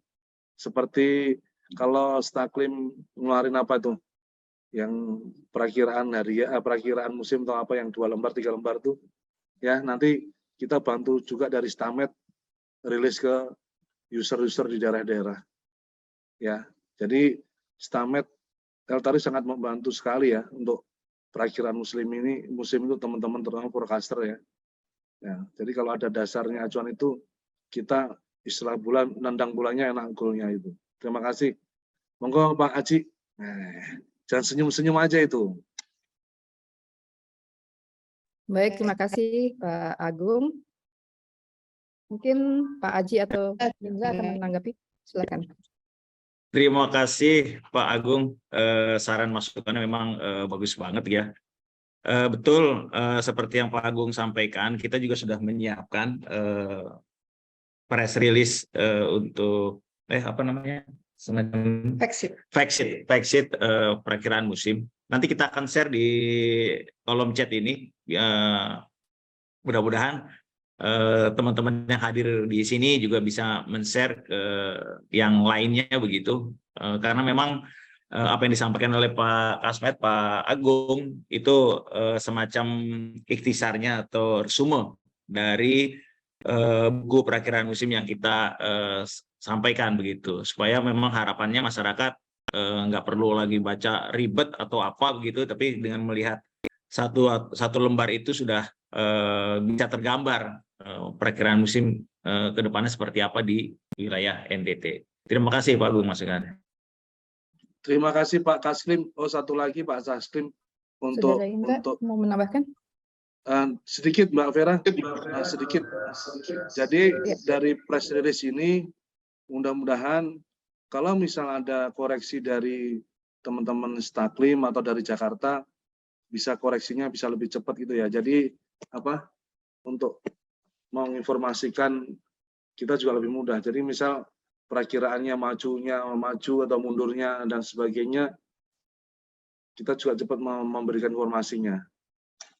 Seperti kalau Staklim ngeluarin apa itu? Yang perakiraan perakiraan musim atau apa yang 2 lembar, 3 lembar tuh. Ya, nanti kita bantu juga dari Stamet rilis ke user-user di daerah-daerah. Ya, jadi Stamet Altari sangat membantu sekali ya untuk perakiraan musim itu teman-teman terutama forecaster ya. Ya, jadi kalau ada dasarnya acuan itu kita istilah bulan nendang bulannya enak golnya itu. Terima kasih. Monggo Pak Haji. Jangan senyum-senyum aja itu. Baik, terima kasih Pak Agung. Mungkin Pak Haji atau Indra akan menanggapi. Silakan. Terima kasih Pak Agung, saran masukannya memang bagus banget ya. Betul, seperti yang Pak Agung sampaikan, kita juga sudah menyiapkan press release untuk apa namanya, semacam fact sheet perakiraan musim. Nanti kita akan share di kolom chat ini. Mudah-mudahan teman-teman yang hadir di sini juga bisa men-share ke yang lainnya begitu, karena memang apa yang disampaikan oleh Pak Kasmet, Pak Agung itu semacam ikhtisarnya atau resume dari buku perakiraan musim yang kita sampaikan begitu, supaya memang harapannya masyarakat nggak perlu lagi baca ribet atau apa begitu, tapi dengan melihat satu lembar itu sudah bisa tergambar perakiraan musim ke depannya seperti apa di wilayah NTT. Terima kasih Pak Agung masukannya. Terima kasih Pak Taslim. Oh, satu lagi Pak Taslim Saudara Indra mau menambahkan? Sedikit Mbak Vera, sedikit. Jadi dari press release ini mudah-mudahan kalau misal ada koreksi dari teman-teman Staklim atau dari Jakarta, bisa koreksinya bisa lebih cepat gitu ya. Jadi apa untuk menginformasikan kita juga lebih mudah. Jadi misal perakiraannya maju atau mundurnya dan sebagainya, kita juga cepat memberikan informasinya.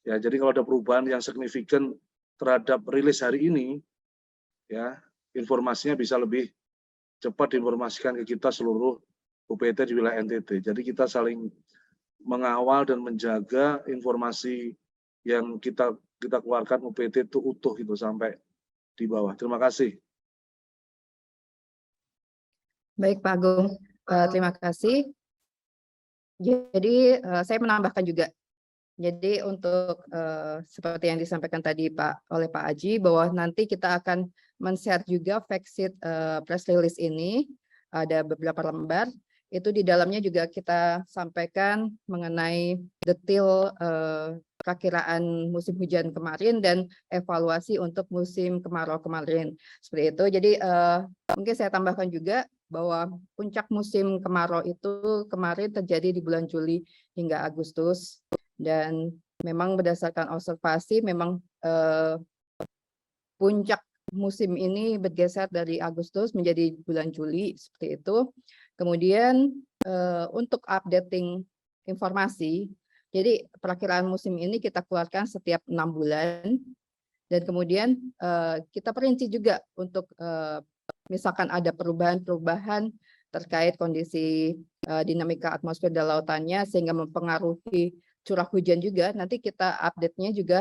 Ya, jadi kalau ada perubahan yang signifikan terhadap rilis hari ini, ya informasinya bisa lebih cepat diinformasikan ke kita seluruh UPT di wilayah NTT. Jadi kita saling mengawal dan menjaga informasi yang kita keluarkan UPT itu utuh itu sampai di bawah. Terima kasih. Baik Pak Agung, terima kasih. Jadi saya menambahkan juga. Jadi untuk seperti yang disampaikan tadi oleh Pak Aji, bahwa nanti kita akan men-share juga fact sheet press release ini, ada beberapa lembar. Itu di dalamnya juga kita sampaikan mengenai detail perakiraan musim hujan kemarin dan evaluasi untuk musim kemarau kemarin. Seperti itu. Jadi mungkin saya tambahkan juga bahwa puncak musim kemarau itu kemarin terjadi di bulan Juli hingga Agustus, dan memang berdasarkan observasi memang puncak musim ini bergeser dari Agustus menjadi bulan Juli, seperti itu. Kemudian untuk updating informasi, jadi perakiraan musim ini kita keluarkan setiap 6 bulan, dan kemudian kita perinci juga untuk misalkan ada perubahan-perubahan terkait kondisi dinamika atmosfer dan lautannya sehingga mempengaruhi curah hujan juga, nanti kita update-nya juga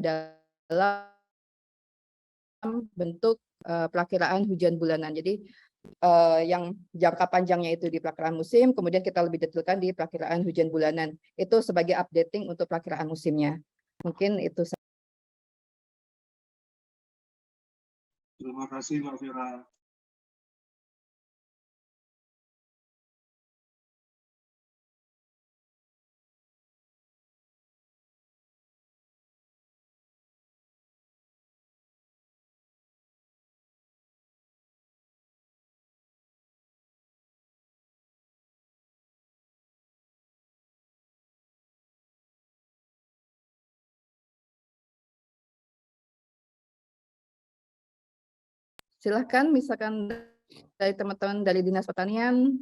dalam bentuk perakiraan hujan bulanan. Jadi yang jangka panjangnya itu di perakiraan musim, kemudian kita lebih detailkan di perakiraan hujan bulanan. Itu sebagai updating untuk perakiraan musimnya. Mungkin itu. Terima kasih Mbak Vera. Silahkan, misalkan dari teman-teman dari Dinas Pertanian,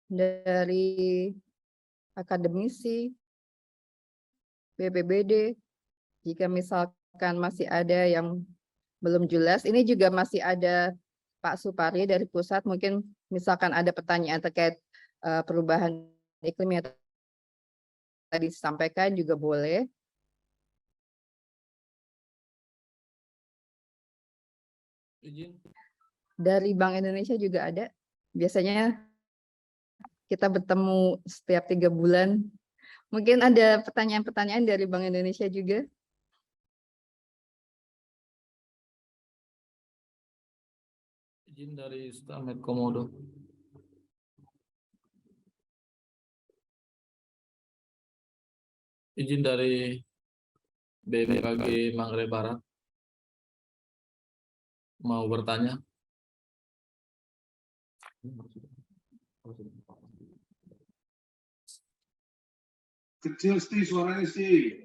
dari akademisi, BPBD, jika misalkan masih ada yang belum jelas, ini juga masih ada Pak Supari dari pusat, mungkin misalkan ada pertanyaan terkait perubahan iklim yang tadi disampaikan juga boleh. Dari Bank Indonesia juga ada. Biasanya kita bertemu setiap 3 bulan. Mungkin ada pertanyaan-pertanyaan dari Bank Indonesia juga. Izin dari Stamet Komodo. Izin dari BMKG Manggarai Barat. Mau bertanya? Kecil Sti, suaranya Sti.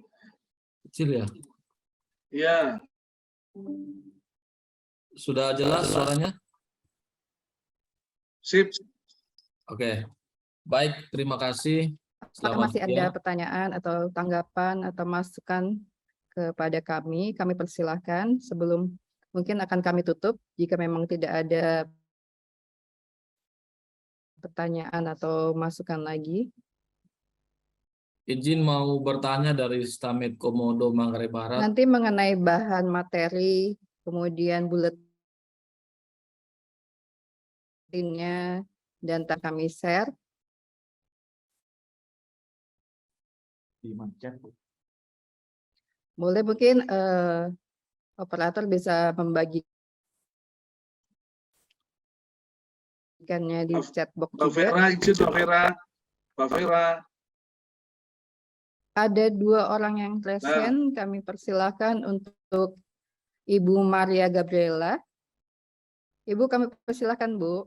Kecil ya? Iya. Sudah jelas suaranya? Sip. Oke. Baik, terima kasih. Apakah masih ada siang. pertanyaan atau tanggapan atau masukan kepada kami persilahkan sebelum mungkin akan kami tutup jika memang tidak ada pertanyaan atau masukan lagi? Izin mau bertanya dari Stamet Komodo Manggarai Barat. Nanti mengenai bahan materi, kemudian buletinnya, dan kami share. Boleh mungkin operator bisa membagikannya di chat box Mbak juga. Vera, izin Mbak Vera. Mbak Vera. Ada 2 orang yang present, kami persilakan untuk Ibu Maria Gabriela. Ibu, kami persilakan, Bu.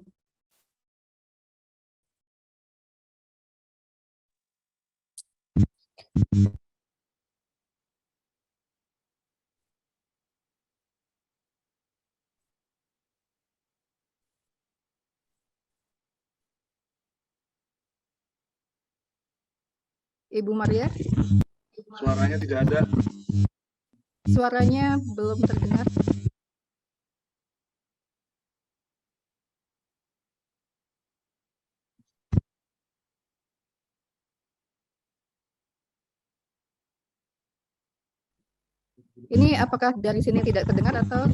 Ibu Maria, Suaranya tidak ada. suaranya belum terdengar. Ini apakah dari sini tidak terdengar atau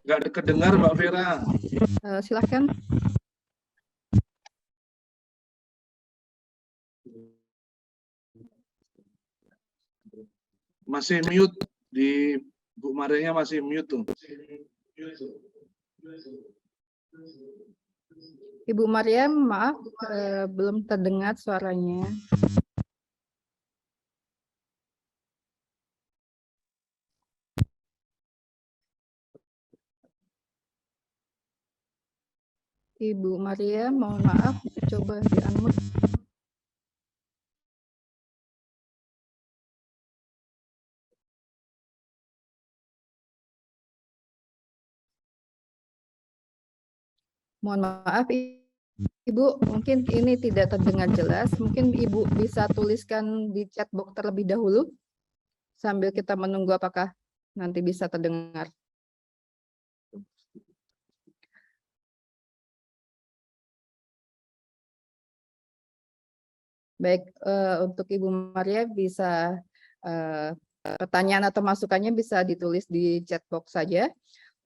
Nggak ada kedengar Mbak Vera. silakan. Masih mute di Bu Marianya, masih mute tuh. Ibu Maria, maaf, belum terdengar suaranya. Ibu Maria, mohon maaf, coba di-unmute. Mohon maaf, Ibu, mungkin ini tidak terdengar jelas. Mungkin Ibu bisa tuliskan di chat box terlebih dahulu, sambil kita menunggu apakah nanti bisa terdengar. Baik, untuk Ibu Maria bisa pertanyaan atau masukannya bisa ditulis di chat box saja.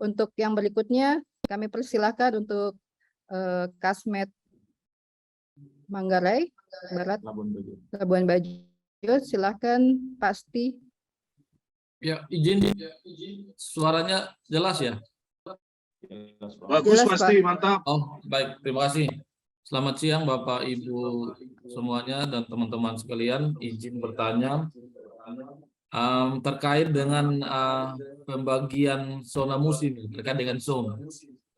Untuk yang berikutnya, kami persilakan untuk Kasmet Manggarai Barat, Labuan Bajo, silakan Pasti. Ya, izin. Suaranya jelas ya? Bagus Jelas, pasti, Pak. mantap. Oh, baik. Terima kasih. Selamat siang Bapak Ibu semuanya dan teman-teman sekalian. Izin bertanya terkait dengan pembagian zona musim, terkait dengan zona.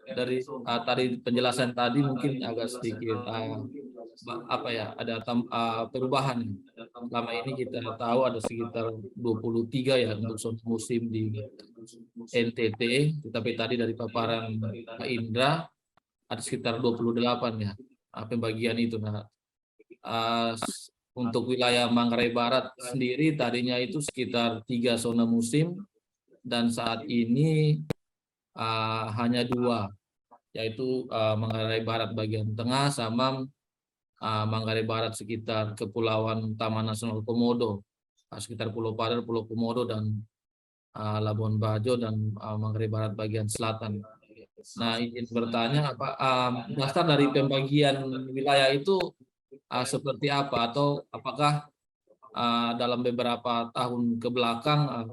Dari tadi penjelasan tadi mungkin agak sedikit ada perubahan. Selama ini kita tahu ada sekitar 23 ya untuk zona musim di NTT, tetapi tadi dari paparan Pak Indra ada sekitar 28 ya pembagian itu. Nah, untuk wilayah Manggarai Barat sendiri tadinya itu sekitar 3 zona musim dan saat ini hanya 2, yaitu Manggarai Barat bagian tengah sama Manggarai Barat sekitar Kepulauan Taman Nasional Komodo, sekitar Pulau Padar, Pulau Komodo dan Labuan Bajo dan Manggarai Barat bagian selatan. Nah, ingin bertanya dasar dari pembagian wilayah itu seperti apa, atau apakah dalam beberapa tahun ke belakang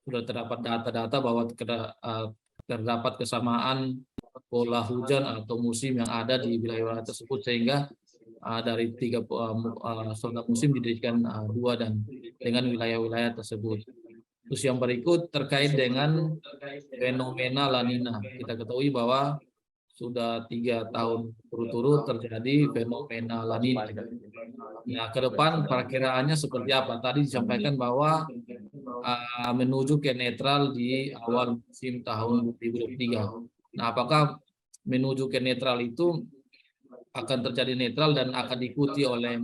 sudah terdapat data-data bahwa terdapat kesamaan pola hujan atau musim yang ada di wilayah tersebut, sehingga dari 3 zona musim didirikan 2 dan dengan wilayah-wilayah tersebut. Terus yang berikut terkait dengan fenomena La Nina. Kita ketahui bahwa sudah 3 tahun berturut-turut terjadi fenomena La Nina. Nah, ke depan perakiraannya seperti apa? Tadi disampaikan bahwa menuju ke netral di awal musim tahun 2023. Nah, apakah menuju ke netral itu akan terjadi netral dan akan diikuti oleh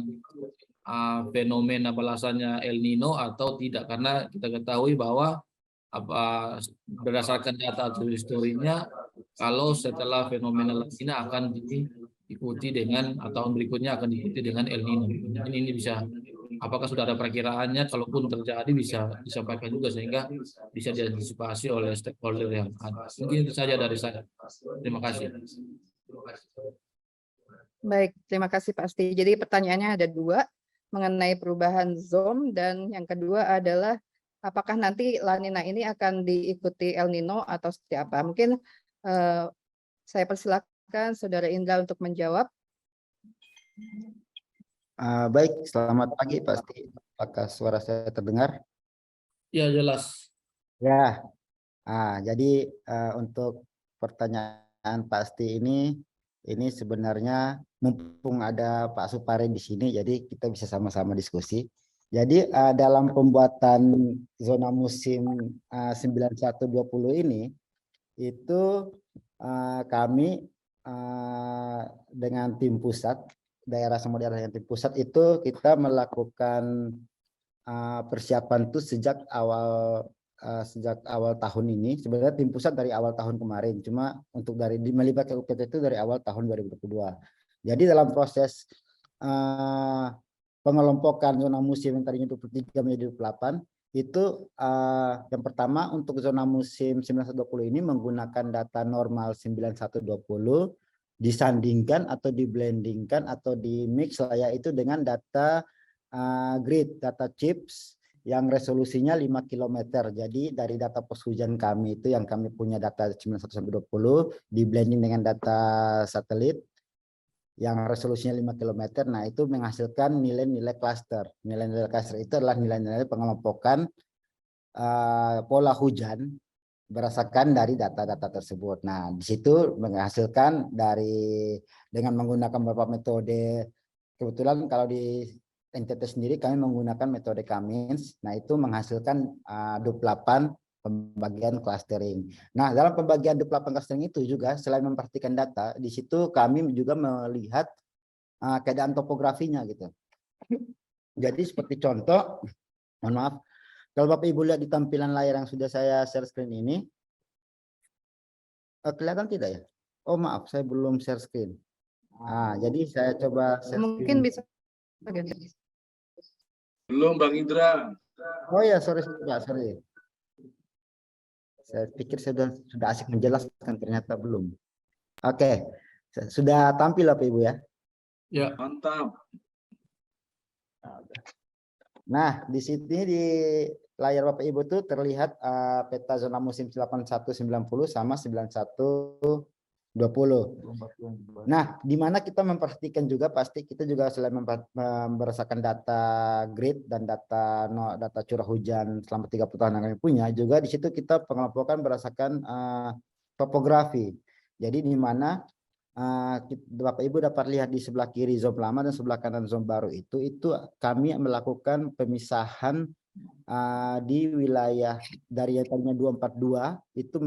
fenomena balasannya El Nino atau tidak? Karena kita ketahui bahwa berdasarkan data atau historinya kalau setelah fenomena La Nina akan diikuti dengan atau tahun berikutnya akan diikuti dengan El Nino. Mungkin ini bisa, apakah sudah ada perkiraannya, kalaupun terjadi bisa disampaikan juga sehingga bisa diantisipasi oleh stakeholder yang ada. Mungkin itu saja dari saya. Terima kasih. Baik, terima kasih Pak Asti. Jadi pertanyaannya ada dua mengenai perubahan ZOM dan yang kedua adalah apakah nanti La Nina ini akan diikuti El Nino atau seperti apa? Mungkin saya persilakan Saudara Indra untuk menjawab. Baik, selamat pagi Pak Asti. Apakah suara saya terdengar? Ya, jelas. Ya, jadi untuk pertanyaan Pak Asti ini sebenarnya mumpung ada Pak Supari di sini, jadi kita bisa sama-sama diskusi. Jadi dalam pembuatan zona musim 91-20 ini, itu kami dengan tim pusat, daerah semua daerah yang tim pusat itu kita melakukan persiapan itu sejak awal tahun ini. Sebenarnya tim pusat dari awal tahun kemarin, cuma untuk melibatkan UPT itu dari awal tahun 2022. Jadi dalam proses pengelompokan zona musim yang tadinya 23 menjadi 28 itu yang pertama untuk zona musim 91-20 ini menggunakan data normal 91-20 disandingkan atau diblendingkan atau di mix lah ya itu dengan data grid, data chips yang resolusinya 5 km. Jadi dari data pos hujan kami itu yang kami punya data 91-20 di blending dengan data satelit yang resolusinya 5 km. Nah, itu menghasilkan nilai-nilai cluster. Nilai-nilai cluster itu adalah nilai-nilai pengelompokan pola hujan berdasarkan dari data-data tersebut. Nah, di situ menghasilkan dengan menggunakan beberapa metode. Kebetulan kalau di NTT sendiri kami menggunakan metode Cummins. Nah, itu menghasilkan 28 pembagian clustering. Nah, dalam pembagian 28 clustering itu juga selain memperhatikan data, di situ kami juga melihat keadaan topografinya gitu. Jadi seperti contoh, mohon maaf, kalau Bapak Ibu lihat di tampilan layar yang sudah saya share screen ini, kelihatan tidak ya? Oh maaf, saya belum share screen. Jadi saya coba share Mungkin screen. bisa. Belum Bang Indra. Oh ya, sorry. Saya pikir saya sudah asik menjelaskan, ternyata belum. Oke, sudah tampil Bapak Ibu ya? Ya. Mantap. Nah, di sini di layar Bapak Ibu tuh terlihat peta zona musim 81-90 sama 91-20. Nah, di mana kita memperhatikan juga pasti kita juga selain berdasarkan data grid dan data curah hujan selama 30 tahun yang kami punya, juga di situ kita pengelompokan berdasarkan topografi. Jadi di mana Bapak Ibu dapat lihat di sebelah kiri zon lama dan sebelah kanan zon baru itu kami melakukan pemisahan di wilayah dari yang tadinya 242 itu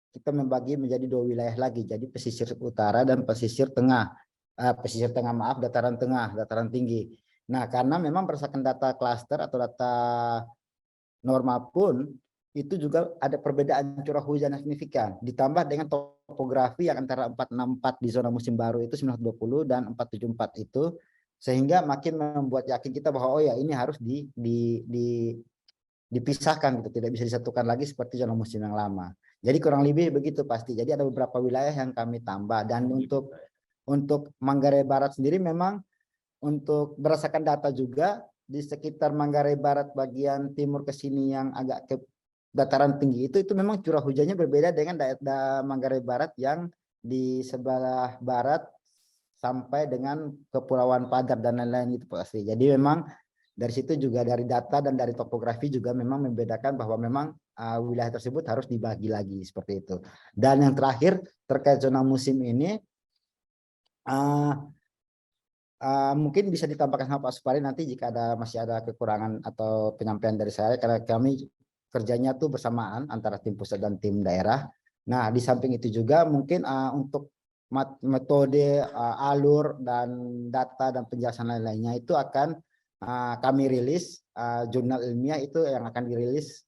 kita membagi menjadi 2 wilayah lagi, jadi pesisir utara dan pesisir tengah. Dataran tengah, dataran tinggi. Nah, karena memang berdasarkan data klaster atau data normal pun itu juga ada perbedaan curah hujan yang signifikan, ditambah dengan topografi yang antara 464 di zona musim baru itu 920 dan 474 itu, sehingga makin membuat yakin kita bahwa oh ya ini harus dipisahkan gitu, tidak bisa disatukan lagi seperti zona musim yang lama. Jadi kurang lebih begitu pasti. Jadi ada beberapa wilayah yang kami tambah, dan untuk Manggarai Barat sendiri memang untuk berdasarkan data juga di sekitar Manggarai Barat bagian timur ke sini yang agak ke dataran tinggi itu memang curah hujannya berbeda dengan daerah Manggarai Barat yang di sebelah barat sampai dengan Kepulauan Padar dan lain-lain itu pasti. Jadi memang dari situ juga dari data dan dari topografi juga memang membedakan bahwa memang wilayah tersebut harus dibagi lagi seperti itu. Dan yang terakhir terkait zona musim ini mungkin bisa ditambahkan sama Pak Supari nanti jika masih ada kekurangan atau penyampaian dari saya, karena kami kerjanya tuh bersamaan antara tim pusat dan tim daerah. Nah, di samping itu juga mungkin untuk metode, alur dan data dan penjelasan lain-lainnya itu akan kami rilis jurnal ilmiah itu yang akan dirilis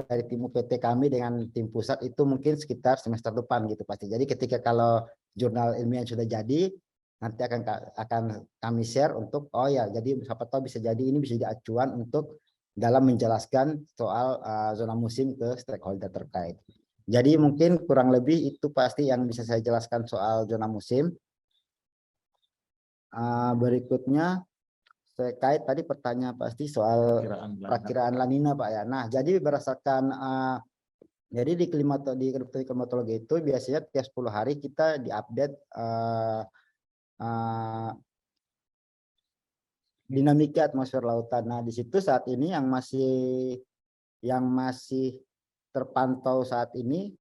dari tim UPT kami dengan tim pusat itu mungkin sekitar semester depan gitu pasti. Jadi ketika kalau jurnal ilmiah sudah jadi, nanti akan kami share untuk jadi siapa tahu bisa jadi ini bisa jadi acuan untuk dalam menjelaskan soal zona musim ke stakeholder terkait. Jadi mungkin kurang lebih itu pasti yang bisa saya jelaskan soal zona musim. Berikutnya terkait tadi pertanyaan pasti soal perakiraan La Nina Pak ya. Nah, jadi berdasarkan jadi di klimatologi itu biasanya tiap 10 hari kita diupdate dinamika atmosfer lautan. Nah, di situ saat ini yang masih terpantau saat ini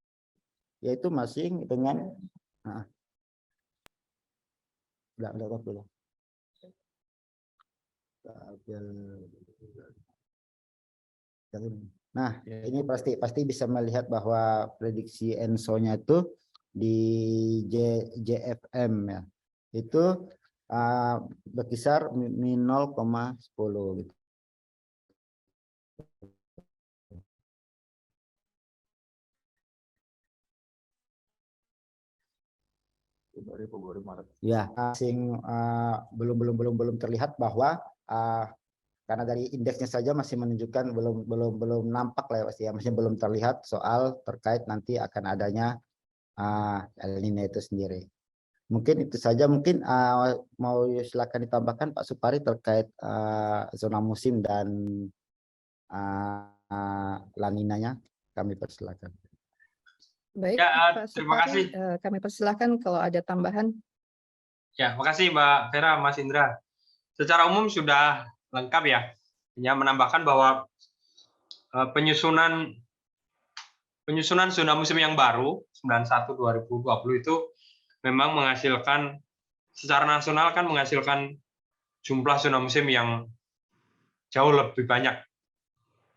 yaitu masih dengan Nah, ini pasti bisa melihat bahwa prediksi ENSO-nya itu di JFM ya. Itu berkisar min 0,10 gitu. Ya, belum terlihat bahwa karena dari indeksnya saja masih menunjukkan belum nampak lah ya, masih belum terlihat soal terkait nanti akan adanya El Nino itu sendiri. Mungkin itu saja, mungkin mau silakan ditambahkan Pak Supari terkait zona musim dan La Ninanya, kami persilakan. Baik, Ya, Pak terima Supari, kasih. kami persilakan kalau ada tambahan. Ya, makasih Mbak Vera, Mas Indra. Secara umum sudah lengkap ya. Hanya menambahkan bahwa penyusunan zona musim yang baru 91/2020 itu memang menghasilkan secara nasional kan menghasilkan jumlah zona musim yang jauh lebih banyak,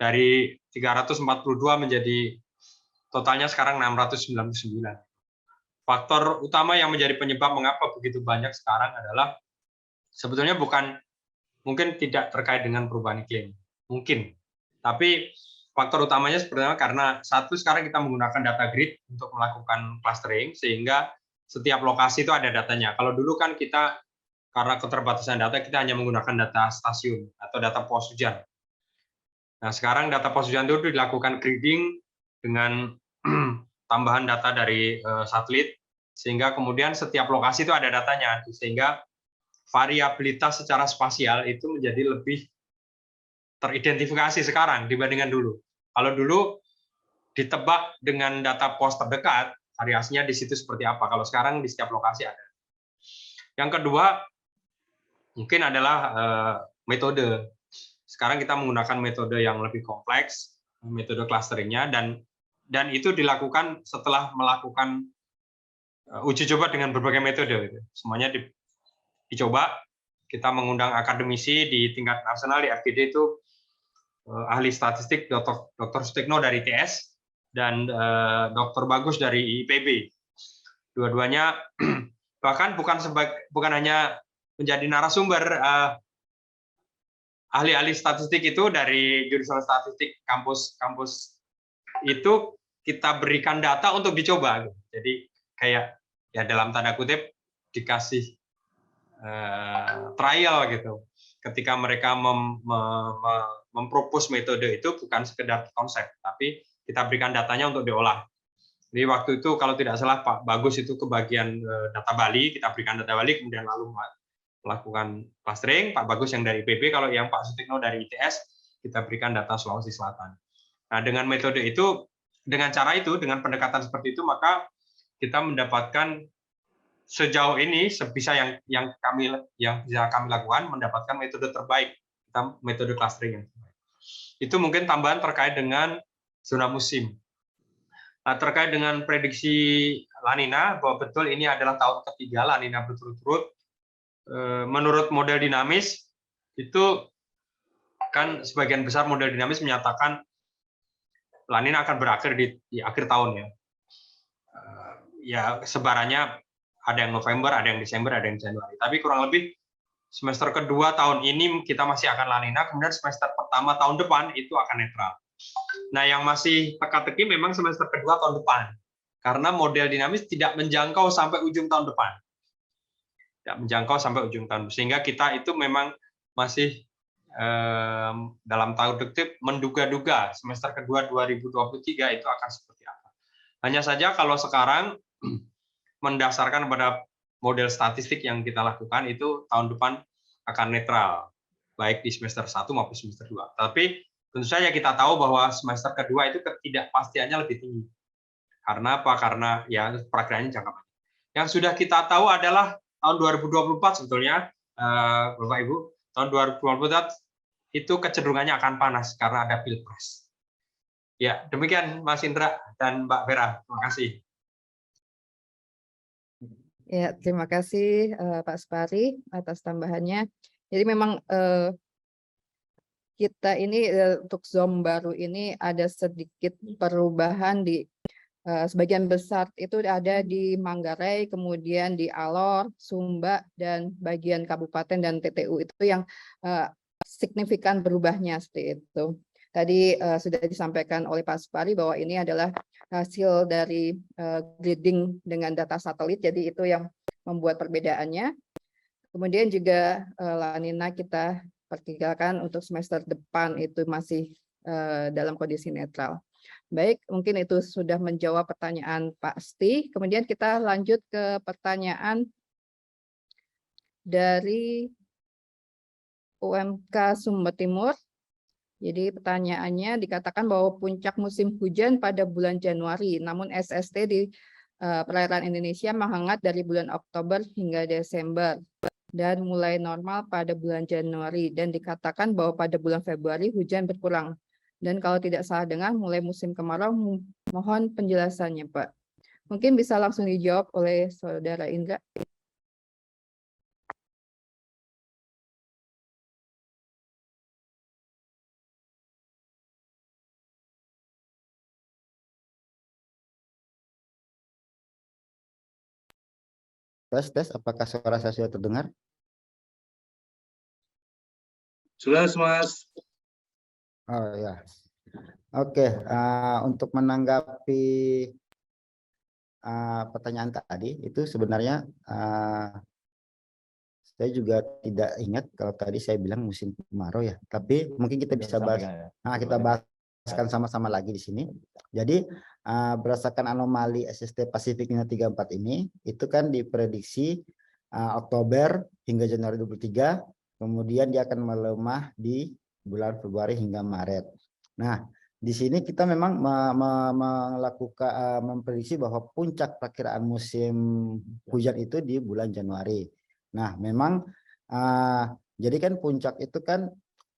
dari 342 menjadi totalnya sekarang 699. Faktor utama yang menjadi penyebab mengapa begitu banyak sekarang adalah sebetulnya mungkin tidak terkait dengan perubahan iklim, mungkin. Tapi faktor utamanya sebenarnya karena satu, sekarang kita menggunakan data grid untuk melakukan clustering, sehingga setiap lokasi itu ada datanya. Kalau dulu kan kita karena keterbatasan data, kita hanya menggunakan data stasiun atau data pos hujan. Nah, sekarang data pos hujan itu dilakukan grading dengan tambahan data dari satelit, sehingga kemudian setiap lokasi itu ada datanya, sehingga variabilitas secara spasial itu menjadi lebih teridentifikasi sekarang dibandingkan dulu. Kalau dulu ditebak dengan data pos terdekat, variasinya di situ seperti apa. Kalau sekarang di setiap lokasi ada. Yang kedua, mungkin adalah metode. Sekarang kita menggunakan metode yang lebih kompleks, metode clusteringnya, dan itu dilakukan setelah melakukan uji coba dengan berbagai metode. Semuanya dicoba. Kita mengundang akademisi di tingkat nasional di FGD itu ahli statistik Dr. Sutikno dari ITS dan Dr. Bagus dari IPB. Dua-duanya bahkan bukan hanya menjadi narasumber, ahli-ahli statistik itu dari jurusan statistik kampus itu kita berikan data untuk dicoba. Jadi kayak ya dalam tanda kutip dikasih trial gitu. Ketika mereka mempropos metode itu bukan sekedar konsep, tapi kita berikan datanya untuk diolah. Jadi waktu itu kalau tidak salah Pak Bagus itu ke bagian data Bali, kita berikan data Bali, kemudian lalu melakukan clustering. Pak Bagus yang dari IPB, kalau yang Pak Sutikno dari ITS, kita berikan data Sulawesi Selatan. Nah, dengan metode itu, dengan cara itu, dengan pendekatan seperti itu, maka kita mendapatkan sejauh ini sebisa yang bisa kami lakukan, mendapatkan metode terbaik, metode clustering yang terbaik. Itu mungkin tambahan terkait dengan zona musim. Nah, terkait dengan prediksi La Nina, bahwa betul ini adalah tahun ketiga La Nina berturut-turut. Menurut model dinamis itu kan sebagian besar model dinamis menyatakan La Nina akan berakhir di akhir tahun ya. Ya sebarannya ada yang November, ada yang Desember, ada yang Januari. Tapi kurang lebih semester kedua tahun ini kita masih akan La Nina, kemudian semester pertama tahun depan itu akan netral. Nah, yang masih teka-teki memang semester kedua tahun depan, karena model dinamis tidak menjangkau sampai ujung tahun depan. Tidak menjangkau sampai ujung tahun, sehingga kita itu memang masih dalam tahun detik menduga-duga semester kedua 2023 itu akan seperti apa. Hanya saja kalau sekarang mendasarkan pada model statistik yang kita lakukan itu tahun depan akan netral, baik di semester 1 maupun semester 2. Tapi tentu saja kita tahu bahwa semester kedua itu ketidakpastiannya lebih tinggi. Karena apa? Karena ya perakiraannya jangka panjang. Yang sudah kita tahu adalah tahun 2024 sebetulnya, Bapak Ibu, tahun 2024 itu kecenderungannya akan panas karena ada Pilpres. Ya, demikian Mas Indra dan Mbak Vera. Terima kasih. Ya, terima kasih Pak Supari atas tambahannya. Jadi memang kita ini untuk ZOM baru ini ada sedikit perubahan di sebagian besar itu ada di Manggarai, kemudian di Alor, Sumba, dan bagian kabupaten dan TTU itu yang signifikan berubahnya seperti itu. Tadi sudah disampaikan oleh Pak Supari bahwa ini adalah hasil dari grading dengan data satelit, jadi itu yang membuat perbedaannya. Kemudian juga La Nina kita perkirakan untuk semester depan itu masih dalam kondisi netral. Baik, mungkin itu sudah menjawab pertanyaan Pak Sti. Kemudian kita lanjut ke pertanyaan dari UMK Sumber Timur. Jadi pertanyaannya dikatakan bahwa puncak musim hujan pada bulan Januari, namun SST di perairan Indonesia menghangat dari bulan Oktober hingga Desember dan mulai normal pada bulan Januari, dan dikatakan bahwa pada bulan Februari hujan berkurang. Dan kalau tidak salah dengar mulai musim kemarau, mohon penjelasannya Pak. Mungkin bisa langsung dijawab oleh Saudara Indra. Tes, apakah suara saya sudah terdengar? Sudah, Mas. Oh ya. Oke, untuk menanggapi pertanyaan tadi, itu sebenarnya saya juga tidak ingat kalau tadi saya bilang musim kemarau ya. Tapi mungkin kita bisa bahas, kita bahaskan sama-sama lagi di sini. Jadi berdasarkan anomali SST Pasifik Nina 34 ini, itu kan diprediksi Oktober hingga Januari 23, kemudian dia akan melemah di bulan Februari hingga Maret. Nah, di sini kita memang melakukan memprediksi bahwa puncak perkiraan musim hujan itu di bulan Januari. Nah, memang jadi kan puncak itu kan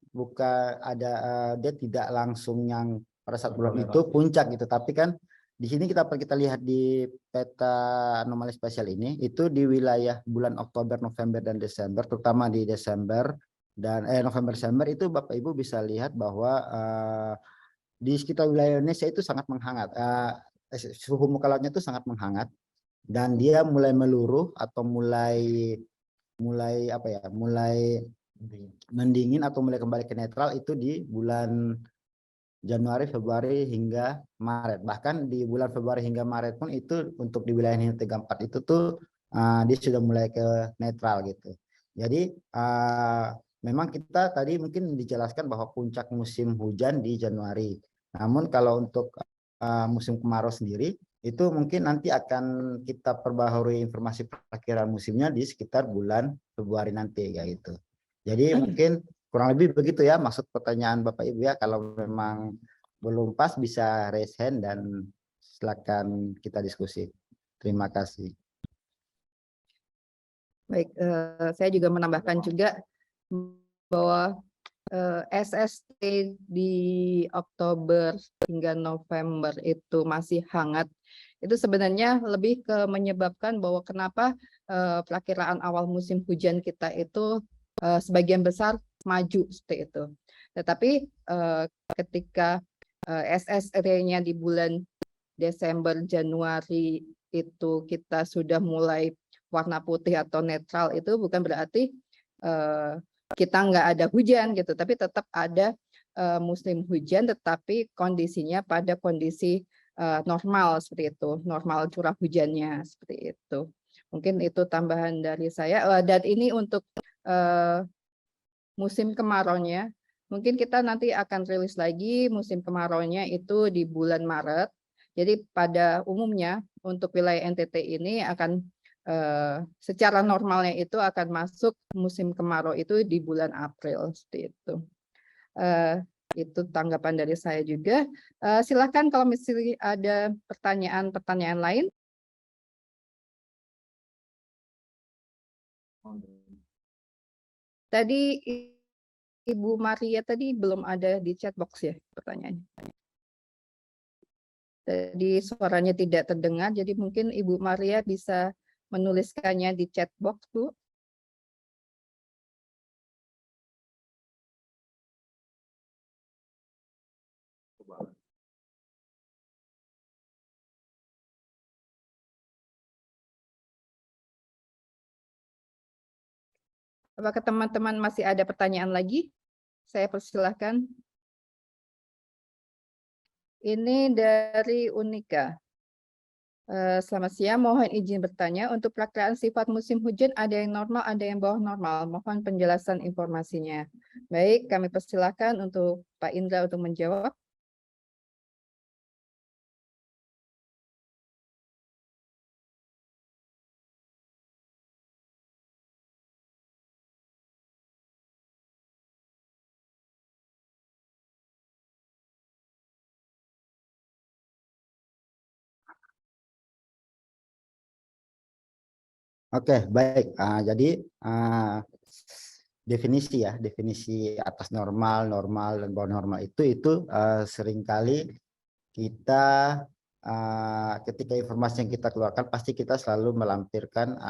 bukan ada dia tidak langsung yang pada saat bulan itu puncak gitu, tapi kan di sini kita lihat di peta anomali spesial ini itu di wilayah bulan Oktober, November dan Desember, terutama di Desember dan November Desember itu Bapak Ibu bisa lihat bahwa di sekitar wilayah Indonesia itu sangat menghangat, suhu muka lautnya itu sangat menghangat dan dia mulai meluruh atau mulai mendingin atau mulai kembali ke netral itu di bulan Januari, Februari hingga Maret. Bahkan di bulan Februari hingga Maret pun itu untuk di wilayah Nina 34 itu tuh dia sudah mulai ke netral gitu. Jadi memang kita tadi mungkin dijelaskan bahwa puncak musim hujan di Januari. Namun kalau untuk musim kemarau sendiri itu mungkin nanti akan kita perbaharui informasi perkiraan musimnya di sekitar bulan Februari nanti ya gitu. Jadi mungkin kurang lebih begitu ya maksud pertanyaan Bapak Ibu ya. Kalau memang belum pas bisa raise hand dan silakan kita diskusi. Terima kasih. Baik, saya juga menambahkan juga bahwa SST di Oktober hingga November itu masih hangat. Itu sebenarnya lebih ke menyebabkan bahwa kenapa perakiraan awal musim hujan kita itu sebagian besar maju seperti itu. Tetapi ketika SST-nya di bulan Desember, Januari itu kita sudah mulai warna putih atau netral, itu bukan berarti kita nggak ada hujan gitu, tapi tetap ada musim hujan, tetapi kondisinya pada kondisi normal seperti itu, normal curah hujannya seperti itu. Mungkin itu tambahan dari saya. Dan ini untuk musim kemaraunya, mungkin kita nanti akan rilis lagi musim kemaraunya itu di bulan Maret. Jadi pada umumnya untuk wilayah NTT ini akan secara normalnya itu akan masuk musim kemarau itu di bulan April seperti itu. Itu tanggapan dari saya juga. Silakan kalau misalnya ada pertanyaan-pertanyaan lain. Tadi Ibu Maria tadi belum ada di chat box ya pertanyaannya. Tadi suaranya tidak terdengar, jadi mungkin Ibu Maria bisa menuliskannya di chat box, Bu. Apakah teman-teman masih ada pertanyaan lagi? Saya persilahkan. Ini dari Unika. Selamat siang, mohon izin bertanya. Untuk perakiraan sifat musim hujan ada yang normal, ada yang bawah normal. Mohon penjelasan informasinya. Baik, kami persilahkan untuk Pak Indra untuk menjawab. Oke, baik. Jadi definisi atas normal, normal dan bawah normal itu seringkali kita ketika informasi yang kita keluarkan pasti kita selalu melampirkan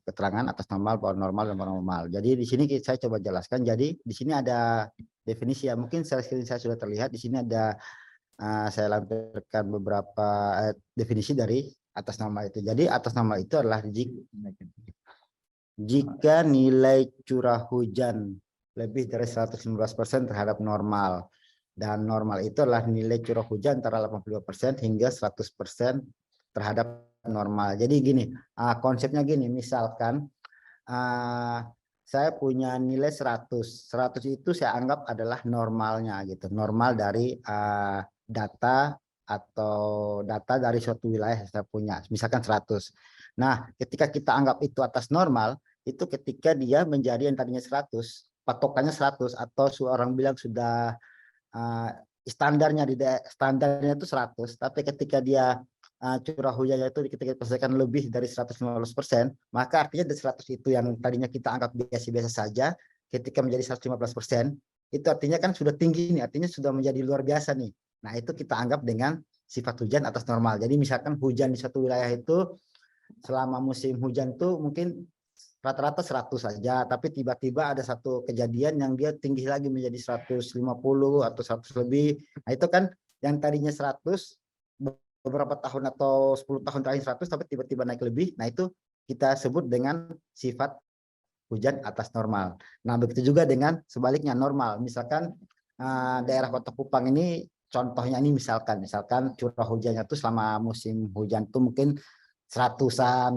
keterangan atas normal, bawah normal dan bawah normal. Jadi di sini saya coba jelaskan. Jadi di sini ada definisi ya. Mungkin screen saya sudah terlihat. Di sini ada saya lampirkan beberapa definisi dari atas nama itu. Jadi atas nama itu adalah jika nilai curah hujan lebih dari 115% terhadap normal. Dan normal itu adalah nilai curah hujan antara 82% hingga 100% terhadap normal. Jadi gini, konsepnya gini, misalkan saya punya nilai 100. 100 itu saya anggap adalah normalnya gitu. Normal dari data atau data dari suatu wilayah yang saya punya, misalkan 100. Nah, ketika kita anggap itu atas normal, itu ketika dia menjadi yang tadinya 100, patokannya 100 atau seorang bilang sudah standarnya standarnya itu 100, tapi ketika dia curah hujannya itu ketika diperkirakan lebih dari 115%, maka artinya dari 100 itu yang tadinya kita anggap biasa-biasa saja, ketika menjadi 115%, itu artinya kan sudah tinggi nih, artinya sudah menjadi luar biasa nih. Nah, itu kita anggap dengan sifat hujan atas normal. Jadi misalkan hujan di suatu wilayah itu selama musim hujan tuh mungkin rata-rata 100 saja, tapi tiba-tiba ada satu kejadian yang dia tinggi lagi menjadi 150 atau 100 lebih. Nah, itu kan yang tadinya 100 beberapa tahun atau 10 tahun terakhir 100 tapi tiba-tiba naik lebih. Nah, itu kita sebut dengan sifat hujan atas normal. Nah, begitu juga dengan sebaliknya normal. Misalkan daerah Kota Kupang ini contohnya ini misalkan curah hujannya itu selama musim hujan itu mungkin seratusan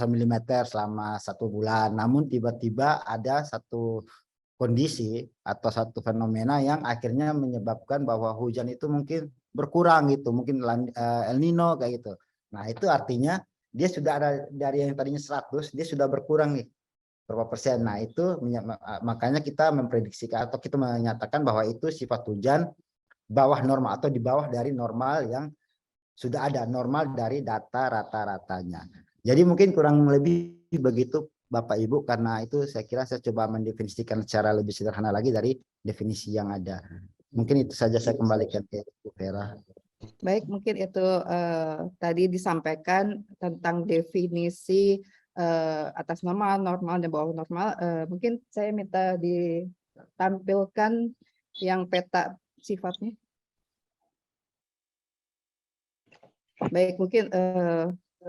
milimeter selama 1 bulan. Namun tiba-tiba ada satu kondisi atau satu fenomena yang akhirnya menyebabkan bahwa hujan itu mungkin berkurang gitu, mungkin El Nino kayak gitu. Nah, itu artinya dia sudah ada dari yang tadinya 100, dia sudah berkurang nih berapa persen. Nah, itu makanya kita memprediksikan atau kita menyatakan bahwa itu sifat hujan bawah normal atau di bawah dari normal yang sudah ada, normal dari data rata-ratanya. Jadi mungkin kurang lebih begitu Bapak Ibu, karena itu saya kira saya coba mendefinisikan secara lebih sederhana lagi dari definisi yang ada. Mungkin itu saja, saya kembalikan ke Bu Vera. Baik, mungkin itu tadi disampaikan tentang definisi atas normal, normal dan bawah normal. Mungkin saya minta ditampilkan yang peta sifatnya. Baik, mungkin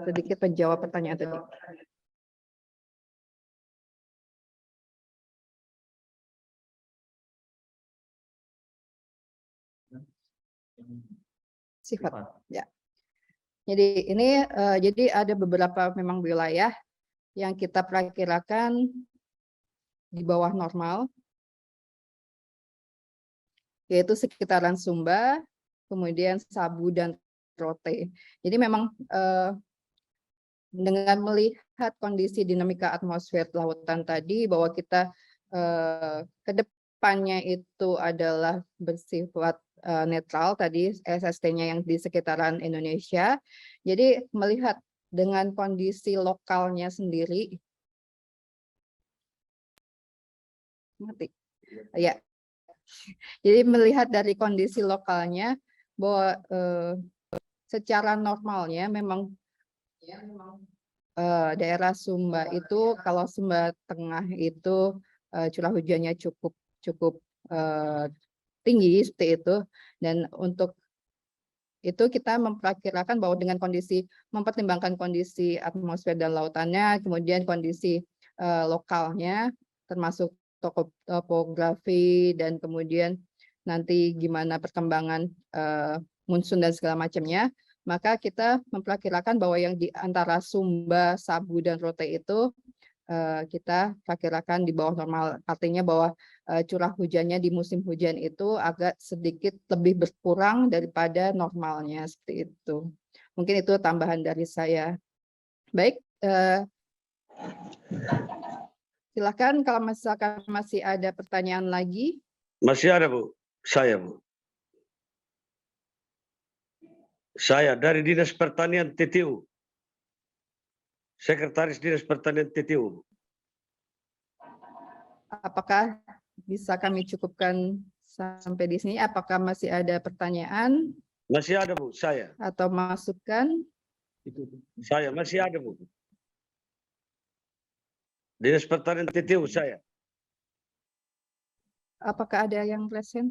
sedikit menjawab pertanyaan tadi. Sifat. Ya. Jadi ini jadi ada beberapa memang wilayah yang kita perkirakan di bawah normal, yaitu sekitaran Sumba, kemudian Sabu dan Rote. Jadi memang dengan melihat kondisi dinamika atmosfer lautan tadi, bahwa kita ke depannya itu adalah bersifat netral tadi SST-nya yang di sekitaran Indonesia. Jadi melihat dengan kondisi lokalnya sendiri, ya. Jadi melihat dari kondisi lokalnya bahwa secara normalnya memang daerah Sumba itu, kalau Sumba Tengah itu curah hujannya cukup tinggi seperti itu, dan untuk itu kita memperkirakan bahwa dengan kondisi mempertimbangkan kondisi atmosfer dan lautannya, kemudian kondisi lokalnya termasuk topografi dan kemudian nanti gimana perkembangan monsun dan segala macamnya, maka kita memperkirakan bahwa yang di antara Sumba, Sabu dan Rote itu kita perkirakan di bawah normal, artinya bahwa curah hujannya di musim hujan itu agak sedikit lebih berkurang daripada normalnya, seperti itu. Mungkin itu tambahan dari saya. Baik, silakan kalau misalkan masih ada pertanyaan lagi. Masih ada, Bu. Saya, Bu. Saya dari Dinas Pertanian TTU. Sekretaris Dinas Pertanian TTU. Apakah bisa kami cukupkan sampai di sini? Apakah masih ada pertanyaan? Masih ada, Bu. Saya. Atau masukan? Saya masih ada, Bu. Dinas Pertanian TTU saya. Apakah ada yang present?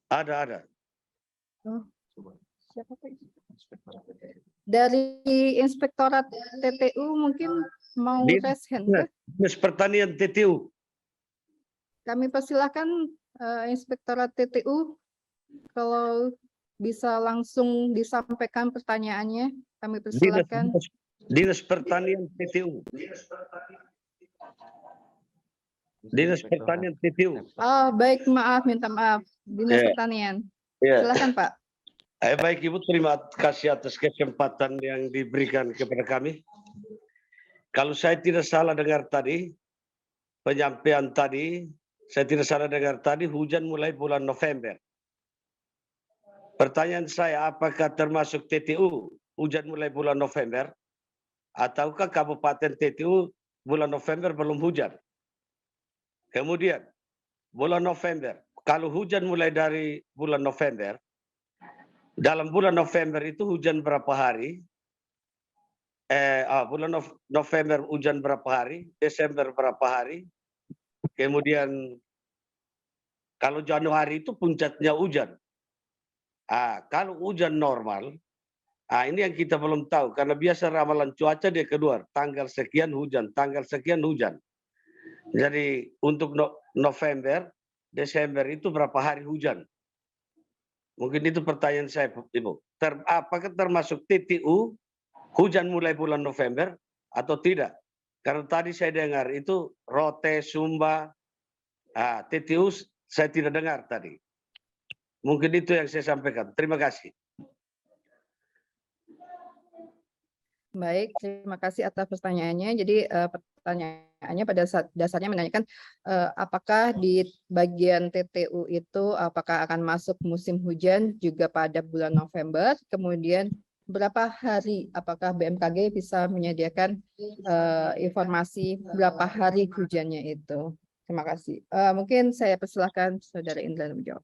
Ada. Oh, siapa Pak? Dari Inspektorat TTU mungkin mau present. Dinas Pertanian TTU. Kami persilahkan Inspektorat TTU kalau bisa langsung disampaikan pertanyaannya. Kami persilahkan. Dinas Pertanian TTU. Dinas Pertanian TTU. Oh, baik, maaf, minta maaf. Dinas Pertanian. Silakan, Pak. Baik Ibu, terima kasih atas kesempatan yang diberikan kepada kami. Kalau saya tidak salah dengar tadi, penyampaian tadi, saya tidak salah dengar tadi, hujan mulai bulan November. Pertanyaan saya, apakah termasuk TTU hujan mulai bulan November? Ataukah Kabupaten TTU bulan November belum hujan? Kemudian, bulan November, kalau hujan mulai dari bulan November, dalam bulan November itu hujan berapa hari? Bulan November hujan berapa hari? Desember berapa hari? Kemudian kalau Januari itu puncaknya hujan. Kalau hujan normal, ini yang kita belum tahu karena biasa ramalan cuaca dia keluar tanggal sekian hujan, tanggal sekian hujan. Jadi untuk November, Desember itu berapa hari hujan? Mungkin itu pertanyaan saya, Ibu. Apakah termasuk TTU hujan mulai bulan November atau tidak? Karena tadi saya dengar itu Rote, Sumba, TTU saya tidak dengar tadi. Mungkin itu yang saya sampaikan. Terima kasih. Baik, terima kasih atas pertanyaannya. Jadi pertanyaannya pada dasarnya menanyakan apakah di bagian TTU itu apakah akan masuk musim hujan juga pada bulan November, kemudian berapa hari, apakah BMKG bisa menyediakan informasi berapa hari hujannya itu. Terima kasih. Mungkin saya persilahkan Saudara Indra menjawab.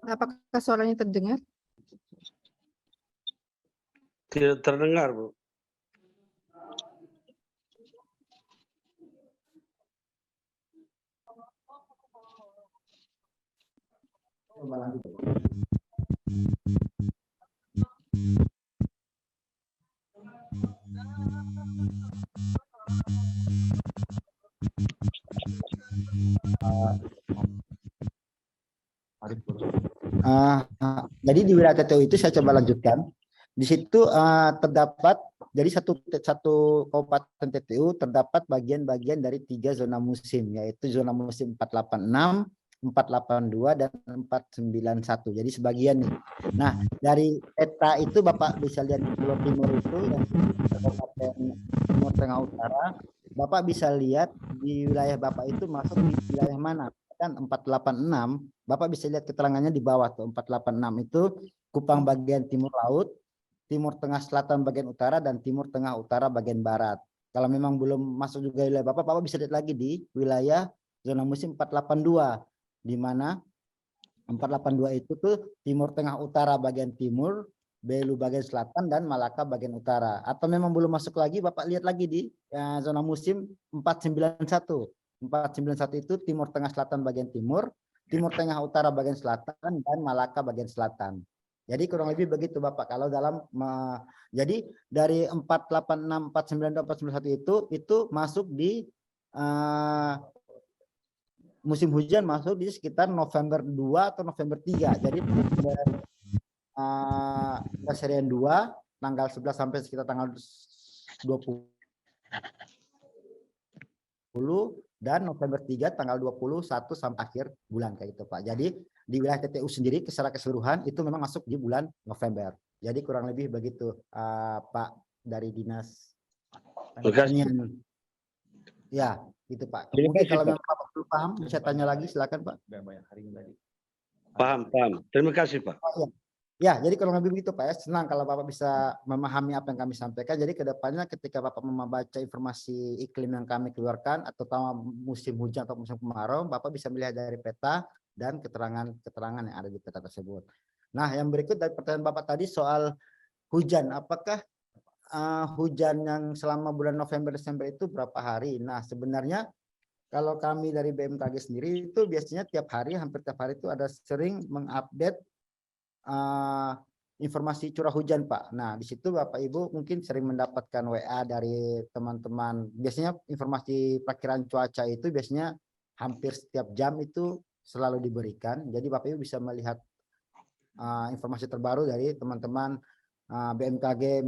Apakah suaranya terdengar? Tidak terdengar, Bu. Jadi di wilayah TTU itu saya coba lanjutkan. Di situ terdapat jadi satu kabupaten TTU terdapat bagian-bagian dari 3 zona musim, yaitu zona musim 486, 482 dan 491. Jadi sebagian nih. Nah, dari peta itu Bapak bisa lihat di Pulau Timur itu yang Kabupaten Timur Tengah Utara, Bapak bisa lihat di wilayah Bapak itu masuk di wilayah mana? Kan 486, Bapak bisa lihat keterangannya di bawah tuh. 486 itu Kupang bagian timur laut, Timur Tengah Selatan bagian utara, dan Timur Tengah Utara bagian barat. Kalau memang belum masuk juga wilayah Bapak, Bapak bisa lihat lagi di wilayah zona musim 482, di mana 482 itu tuh Timur Tengah Utara bagian timur, Belu bagian selatan, dan Malaka bagian utara. Atau memang belum masuk lagi, Bapak lihat lagi di zona musim 491. 491 itu Timur Tengah Selatan bagian timur, Timur Tengah Utara bagian selatan, dan Malaka bagian selatan. Jadi kurang lebih begitu Bapak. Kalau dalam jadi dari 486, 492, 491 itu masuk di musim hujan, masuk di sekitar November 2 atau November 3. Jadi Perserian 2 tanggal 11 sampai sekitar tanggal 20 dan November 3 tanggal 21 sampai akhir bulan kayak gitu Pak. Jadi di wilayah TTU sendiri secara keseluruhan itu memang masuk di bulan November. Jadi kurang lebih begitu Pak dari Dinas Pertanian. Ya, gitu Pak. Mungkin kalau memang Bapak belum paham bisa tanya lagi, silakan Pak. Paham. Terima kasih, Pak. Ya, jadi kurang lebih begitu Pak ya. Senang kalau Bapak bisa memahami apa yang kami sampaikan. Jadi kedepannya ketika Bapak membaca informasi iklim yang kami keluarkan atau musim hujan atau musim kemarau, Bapak bisa melihat dari peta dan keterangan yang ada di peta tersebut. Nah, yang berikut dari pertanyaan Bapak tadi soal hujan, apakah hujan yang selama bulan November Desember itu berapa hari? Nah, sebenarnya kalau kami dari BMKG sendiri itu biasanya hampir tiap hari itu ada sering mengupdate informasi curah hujan Pak. Nah, di situ Bapak Ibu mungkin sering mendapatkan WA dari teman-teman. Biasanya informasi perkiraan cuaca itu biasanya hampir setiap jam itu selalu diberikan. Jadi Bapak Ibu bisa melihat informasi terbaru dari teman-teman BMKG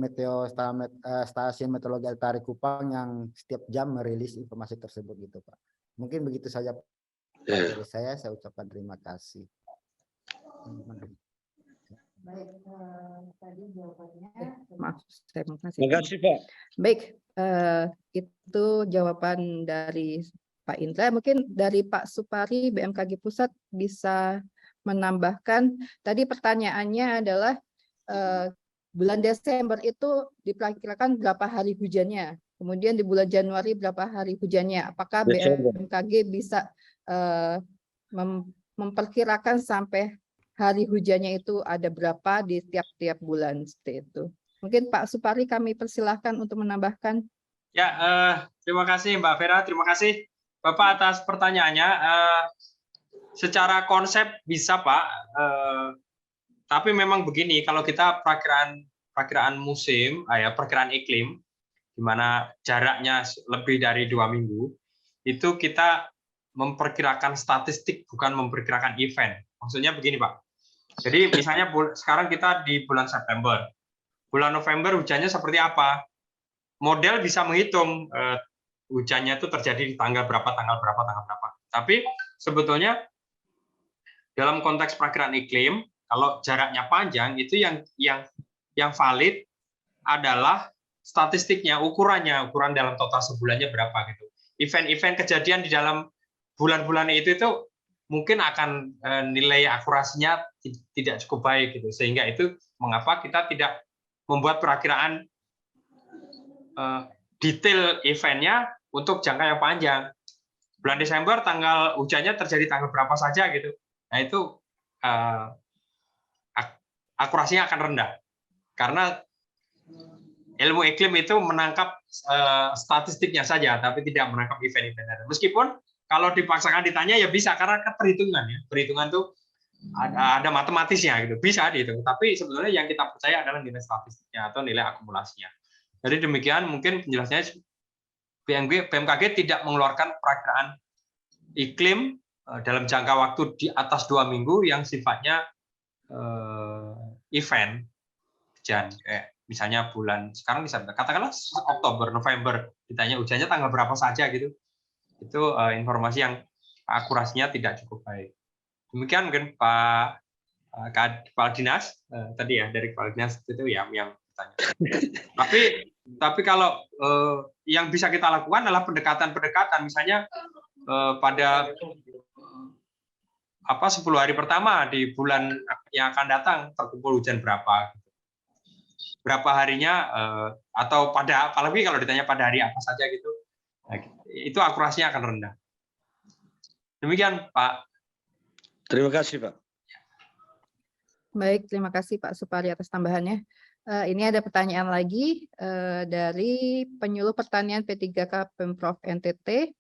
Stasiun Meteorologi Altari Kupang yang setiap jam merilis informasi tersebut gitu Pak. Mungkin begitu saja Pak. Dari saya ucapkan terima kasih. Baik, tadi jawabannya. Maaf, terima kasih. Terima kasih Pak. Baik, itu jawaban dari Pak Indra. Mungkin dari Pak Supari BMKG Pusat bisa menambahkan. Tadi pertanyaannya adalah bulan Desember itu diperkirakan berapa hari hujannya. Kemudian di bulan Januari berapa hari hujannya. Apakah BMKG bisa memperkirakan sampai hari hujannya itu ada berapa di tiap-tiap bulan seperti itu. Mungkin Pak Supari kami persilahkan untuk menambahkan. Ya, terima kasih Mbak Vera, terima kasih Bapak atas pertanyaannya. Secara konsep bisa Pak, tapi memang begini, kalau kita perkiraan musim, perkiraan iklim, di mana jaraknya lebih dari 2 minggu, itu kita memperkirakan statistik, bukan memperkirakan event. Maksudnya begini Pak. Jadi misalnya sekarang kita di bulan September, bulan November hujannya seperti apa? Model bisa menghitung hujannya itu terjadi di tanggal berapa. Tapi sebetulnya dalam konteks perkiraan iklim, kalau jaraknya panjang itu yang valid adalah statistiknya, ukuran dalam total sebulannya berapa gitu. Event-event kejadian di dalam bulan-bulan itu mungkin akan nilai akurasinya tidak cukup baik gitu, sehingga itu mengapa kita tidak membuat perakiraan detail eventnya untuk jangka yang panjang. bulan Desember tanggal hujannya terjadi tanggal berapa saja gitu. Nah itu akurasinya akan rendah karena ilmu iklim itu menangkap statistiknya saja, tapi tidak menangkap event-event. Meskipun kalau dipaksakan ditanya ya bisa karena perhitungan ya, perhitungan tuh ada matematisnya gitu, bisa dihitung. Tapi sebetulnya yang kita percaya adalah nilai statistiknya atau nilai akumulasinya. Jadi demikian mungkin penjelasannya. BMKG tidak mengeluarkan perakiraan iklim dalam jangka waktu di atas 2 minggu yang sifatnya event hujan. Kayak misalnya bulan sekarang bisa katakanlah Oktober, November, ditanya hujannya tanggal berapa saja gitu. Itu informasi yang akurasinya tidak cukup baik. Demikian mungkin Pak Kepala Dinas tadi ya, dari Kepala Dinas itu ya yang bertanya. Tapi kalau yang bisa kita lakukan adalah pendekatan-pendekatan, misalnya pada 10 hari pertama di bulan yang akan datang terkumpul hujan berapa harinya, atau apalagi kalau ditanya pada hari apa saja gitu, itu akurasinya akan rendah. Demikian Pak. Terima kasih Pak. Baik, terima kasih Pak Supari atas tambahannya. Ini ada pertanyaan lagi dari penyuluh pertanian P3K Pemprov NTT.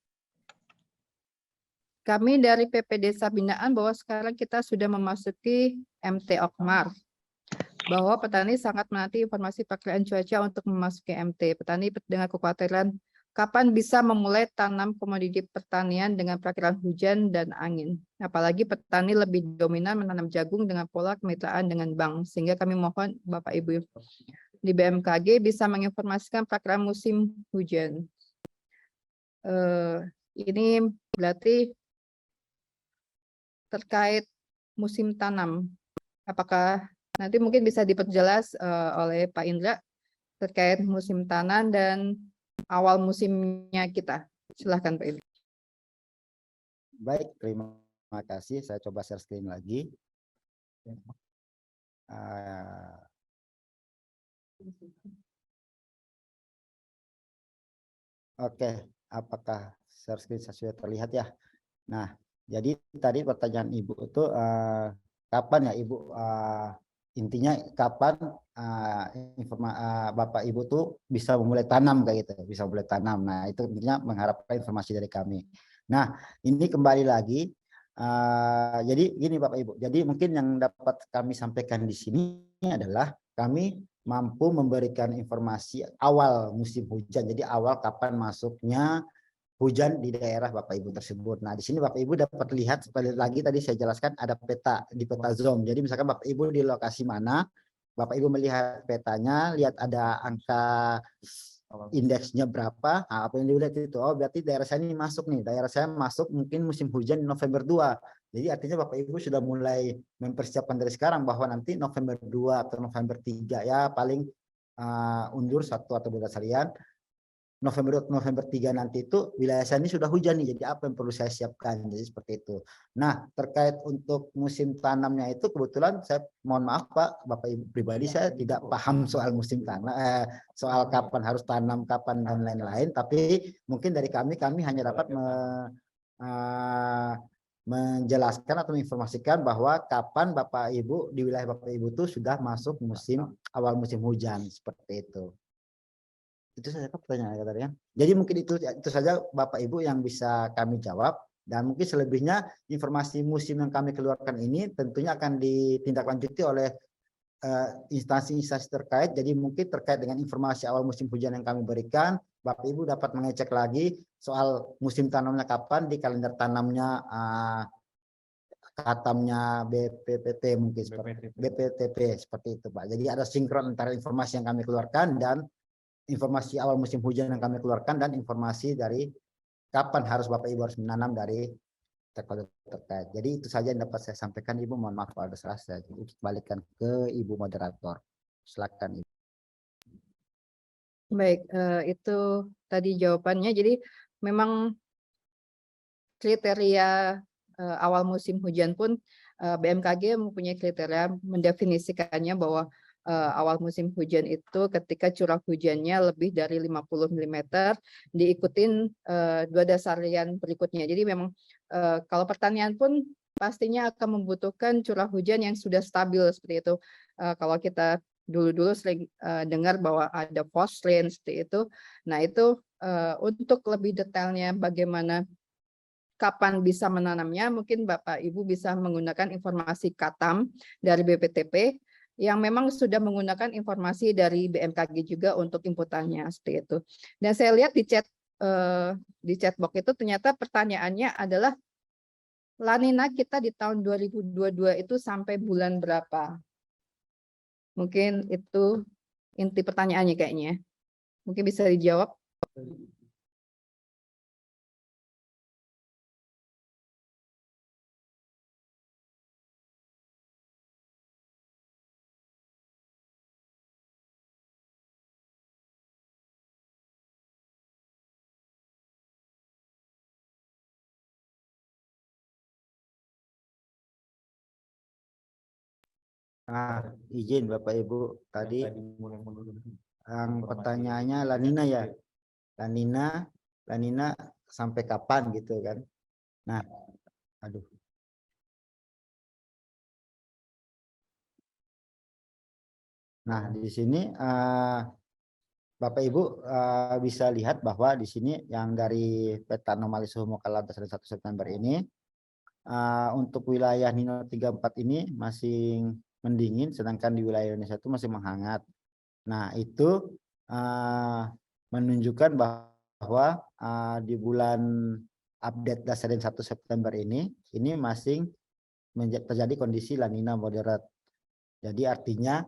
Kami dari PP Desa Binaan bahwa sekarang kita sudah memasuki MT Okmar. Bahwa petani sangat menanti informasi perkiraan cuaca untuk memasuki MT. Petani dengan kekhawatiran kapan bisa memulai tanam komoditi pertanian dengan perkiraan hujan dan angin. Apalagi petani lebih dominan menanam jagung dengan pola kemitraan dengan bank. Sehingga kami mohon Bapak Ibu di BMKG bisa menginformasikan perkiraan musim hujan. Ini berarti terkait musim tanam. Apakah nanti mungkin bisa diperjelas oleh Pak Indra terkait musim tanam dan awal musimnya kita. Silahkan Pak Indra. Baik, terima kasih. Saya coba share screen lagi. Oke, apakah share screen sudah terlihat ya? Nah, jadi tadi pertanyaan Ibu itu kapan ya Ibu, intinya kapan Bapak Ibu tuh bisa memulai tanam kayak gitu, bisa mulai tanam. Nah, itu intinya mengharapkan informasi dari kami. Nah, ini kembali lagi, jadi gini Bapak Ibu, jadi mungkin yang dapat kami sampaikan di sini adalah kami mampu memberikan informasi awal musim hujan, jadi awal kapan masuknya hujan di daerah Bapak Ibu tersebut. Nah, di sini Bapak Ibu dapat lihat sekali lagi tadi saya jelaskan ada peta di peta zone. Jadi misalkan Bapak Ibu di lokasi mana, Bapak Ibu melihat petanya, lihat ada angka indeksnya berapa, nah, apa yang dilihat itu, oh berarti daerah saya ini masuk nih, daerah saya masuk mungkin musim hujan di November 2. Jadi artinya Bapak Ibu sudah mulai mempersiapkan dari sekarang bahwa nanti November 2 atau November 3 ya paling undur 1 atau 2 harian. November 3 nanti itu wilayah saya ini sudah hujan nih, jadi apa yang perlu saya siapkan, jadi seperti itu. Nah, terkait untuk musim tanamnya itu kebetulan saya mohon maaf Pak, Bapak Ibu pribadi saya tidak paham soal musim tanam, soal kapan harus tanam, kapan dan lain-lain, tapi mungkin dari kami hanya dapat menjelaskan atau menginformasikan bahwa kapan Bapak Ibu di wilayah Bapak Ibu itu sudah masuk awal musim hujan, seperti itu. Itu saja pertanyaan. Jadi mungkin itu saja Bapak Ibu yang bisa kami jawab, dan mungkin selebihnya informasi musim yang kami keluarkan ini tentunya akan ditindaklanjuti oleh instansi-instansi terkait. Jadi mungkin terkait dengan informasi awal musim hujan yang kami berikan, Bapak Ibu dapat mengecek lagi soal musim tanamnya kapan di kalender tanamnya katamnya BPPT mungkin BPTP seperti itu Pak. Jadi ada sinkron antara informasi yang kami keluarkan dan informasi awal musim hujan yang kami keluarkan dan informasi dari kapan harus Bapak Ibu harus menanam dari terkait. Jadi itu saja yang dapat saya sampaikan Ibu. Mohon maaf kalau ada salah, saya kembalikan ke Ibu moderator. Silakan Ibu. Baik, itu tadi jawabannya. Jadi memang kriteria awal musim hujan pun BMKG mempunyai kriteria mendefinisikannya bahwa awal musim hujan itu ketika curah hujannya lebih dari 50 mm diikutin 2 dasarian berikutnya. Jadi memang kalau pertanian pun pastinya akan membutuhkan curah hujan yang sudah stabil seperti itu. Kalau kita dulu-dulu sering dengar bahwa ada forced rain seperti itu. Nah, itu untuk lebih detailnya bagaimana kapan bisa menanamnya, mungkin Bapak Ibu bisa menggunakan informasi Katam dari BPTP yang memang sudah menggunakan informasi dari BMKG juga untuk inputannya seperti itu. Dan saya lihat di chatbox itu ternyata pertanyaannya adalah La Nina kita di tahun 2022 itu sampai bulan berapa? Mungkin itu inti pertanyaannya kayaknya. Mungkin bisa dijawab. Izin Bapak Ibu, tadi yang pertanyaannya La Nina ya. La Nina sampai kapan gitu kan. Nah, aduh. Nah, di sini Bapak Ibu bisa lihat bahwa di sini yang dari peta anomali suhu muka laut dasar 1 September ini untuk wilayah Nino 34 ini masih mendingin, sedangkan di wilayah Indonesia itu masih menghangat. Nah, itu menunjukkan bahwa di bulan update dasar 1 September ini masih terjadi kondisi La Nina moderate. Jadi artinya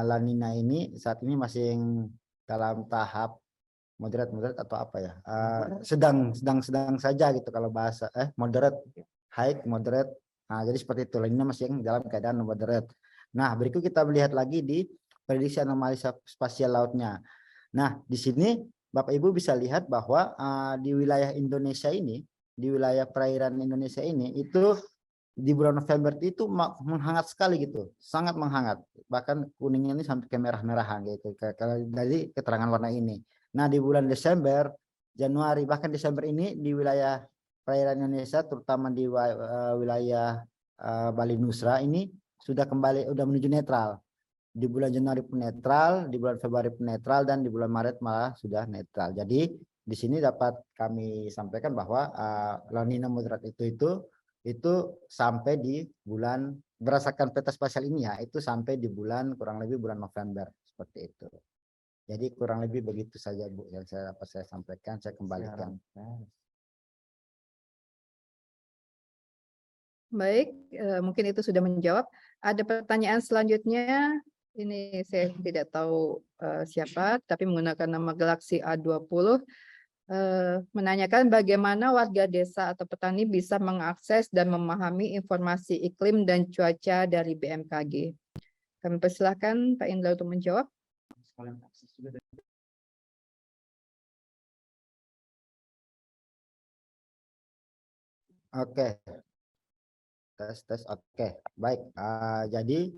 La Nina ini saat ini masih dalam tahap moderate atau apa ya? Sedang saja gitu kalau bahasa moderate, high, moderate. Nah, jadi seperti itu. La Nina masih dalam keadaan moderate. Nah, berikut kita melihat lagi di prediksi anomali spasial lautnya. Nah, di sini Bapak Ibu bisa lihat bahwa di wilayah Indonesia ini, di wilayah perairan Indonesia ini itu di bulan November itu menghangat sekali gitu, sangat menghangat. Bahkan kuningnya ini sampai ke merah-merahan gitu. Kalau dari keterangan warna ini. Nah, di bulan Desember, Januari, bahkan Desember ini di wilayah perairan Indonesia, terutama di wilayah Bali Nusra ini sudah menuju netral. Di bulan Januari pun netral, di bulan Februari pun netral, dan di bulan Maret malah sudah netral. Jadi di sini dapat kami sampaikan bahwa La Nina moderat itu sampai di bulan, berdasarkan peta spasial ini ya, itu sampai di bulan kurang lebih bulan November seperti itu. Jadi kurang lebih begitu saja Bu yang saya sampaikan. Saya kembalikan. Baik, mungkin itu sudah menjawab. Ada pertanyaan selanjutnya. Ini saya tidak tahu siapa, tapi menggunakan nama Galaxy A20. Menanyakan bagaimana warga desa atau petani bisa mengakses dan memahami informasi iklim dan cuaca dari BMKG. Kami persilahkan Pak Indra untuk menjawab. Oke. Tes. Oke. Baik. Jadi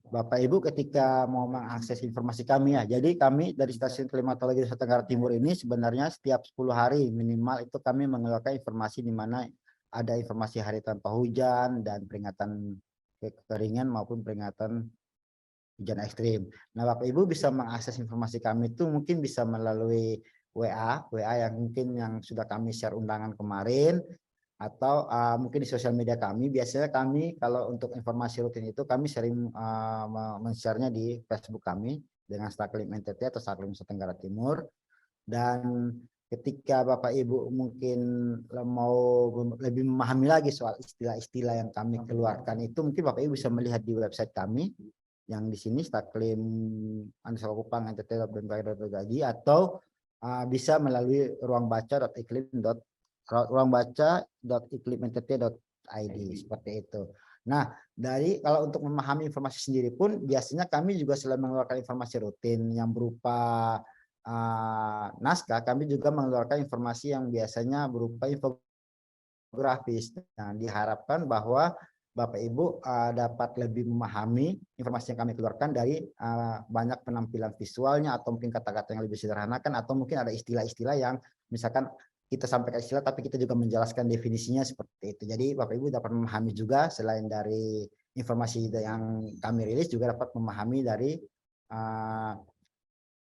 Bapak Ibu ketika mau mengakses informasi kami ya, jadi kami dari Stasiun Klimatologi Nusa Tenggara Timur ini sebenarnya setiap 10 hari minimal itu kami mengeluarkan informasi di mana ada informasi hari tanpa hujan dan peringatan kekeringan maupun peringatan hujan ekstrim. Nah, Bapak Ibu bisa mengakses informasi kami itu mungkin bisa melalui WA yang mungkin yang sudah kami share undangan kemarin, atau mungkin di sosial media kami. Biasanya kami kalau untuk informasi rutin itu kami sering men-share-nya di Facebook kami dengan Staklim NTT atau Staklim Nusa Tenggara Timur. Dan ketika Bapak Ibu mungkin mau lebih memahami lagi soal istilah-istilah yang kami keluarkan itu, mungkin Bapak Ibu bisa melihat di website kami yang di sini staklim_ntt.bmkg, atau bisa melalui ruangbaca.iklimntt.id seperti itu. Nah, kalau untuk memahami informasi sendiri pun biasanya kami juga selain mengeluarkan informasi rutin yang berupa naskah, kami juga mengeluarkan informasi yang biasanya berupa grafis. Nah, diharapkan bahwa Bapak Ibu dapat lebih memahami informasi yang kami keluarkan dari banyak penampilan visualnya atau mungkin kata-kata yang lebih sederhana kan, atau mungkin ada istilah-istilah yang misalkan kita sampaikan istilah tapi kita juga menjelaskan definisinya seperti itu. Jadi Bapak Ibu dapat memahami juga selain dari informasi yang kami rilis juga dapat memahami dari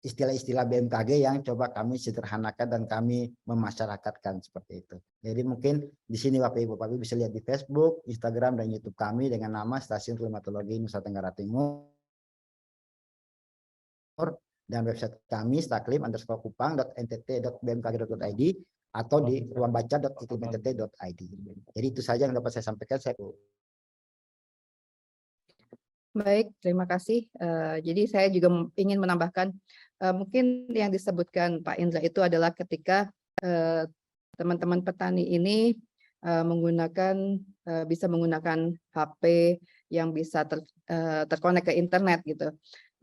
istilah-istilah BMKG yang coba kami sederhanakan dan kami memasyarakatkan seperti itu. Jadi mungkin di sini Bapak Ibu bisa lihat di Facebook, Instagram, dan YouTube kami dengan nama Stasiun Klimatologi Nusa Tenggara Timur, dan website kami staklim_kupang.ntt.bmkg.id atau di ruangbaca.iklimntt.id. Jadi itu saja yang dapat saya sampaikan. Baik, terima kasih. Jadi saya juga ingin menambahkan, mungkin yang disebutkan Pak Indra itu adalah ketika teman-teman petani ini bisa menggunakan HP yang bisa terkonek ke internet gitu.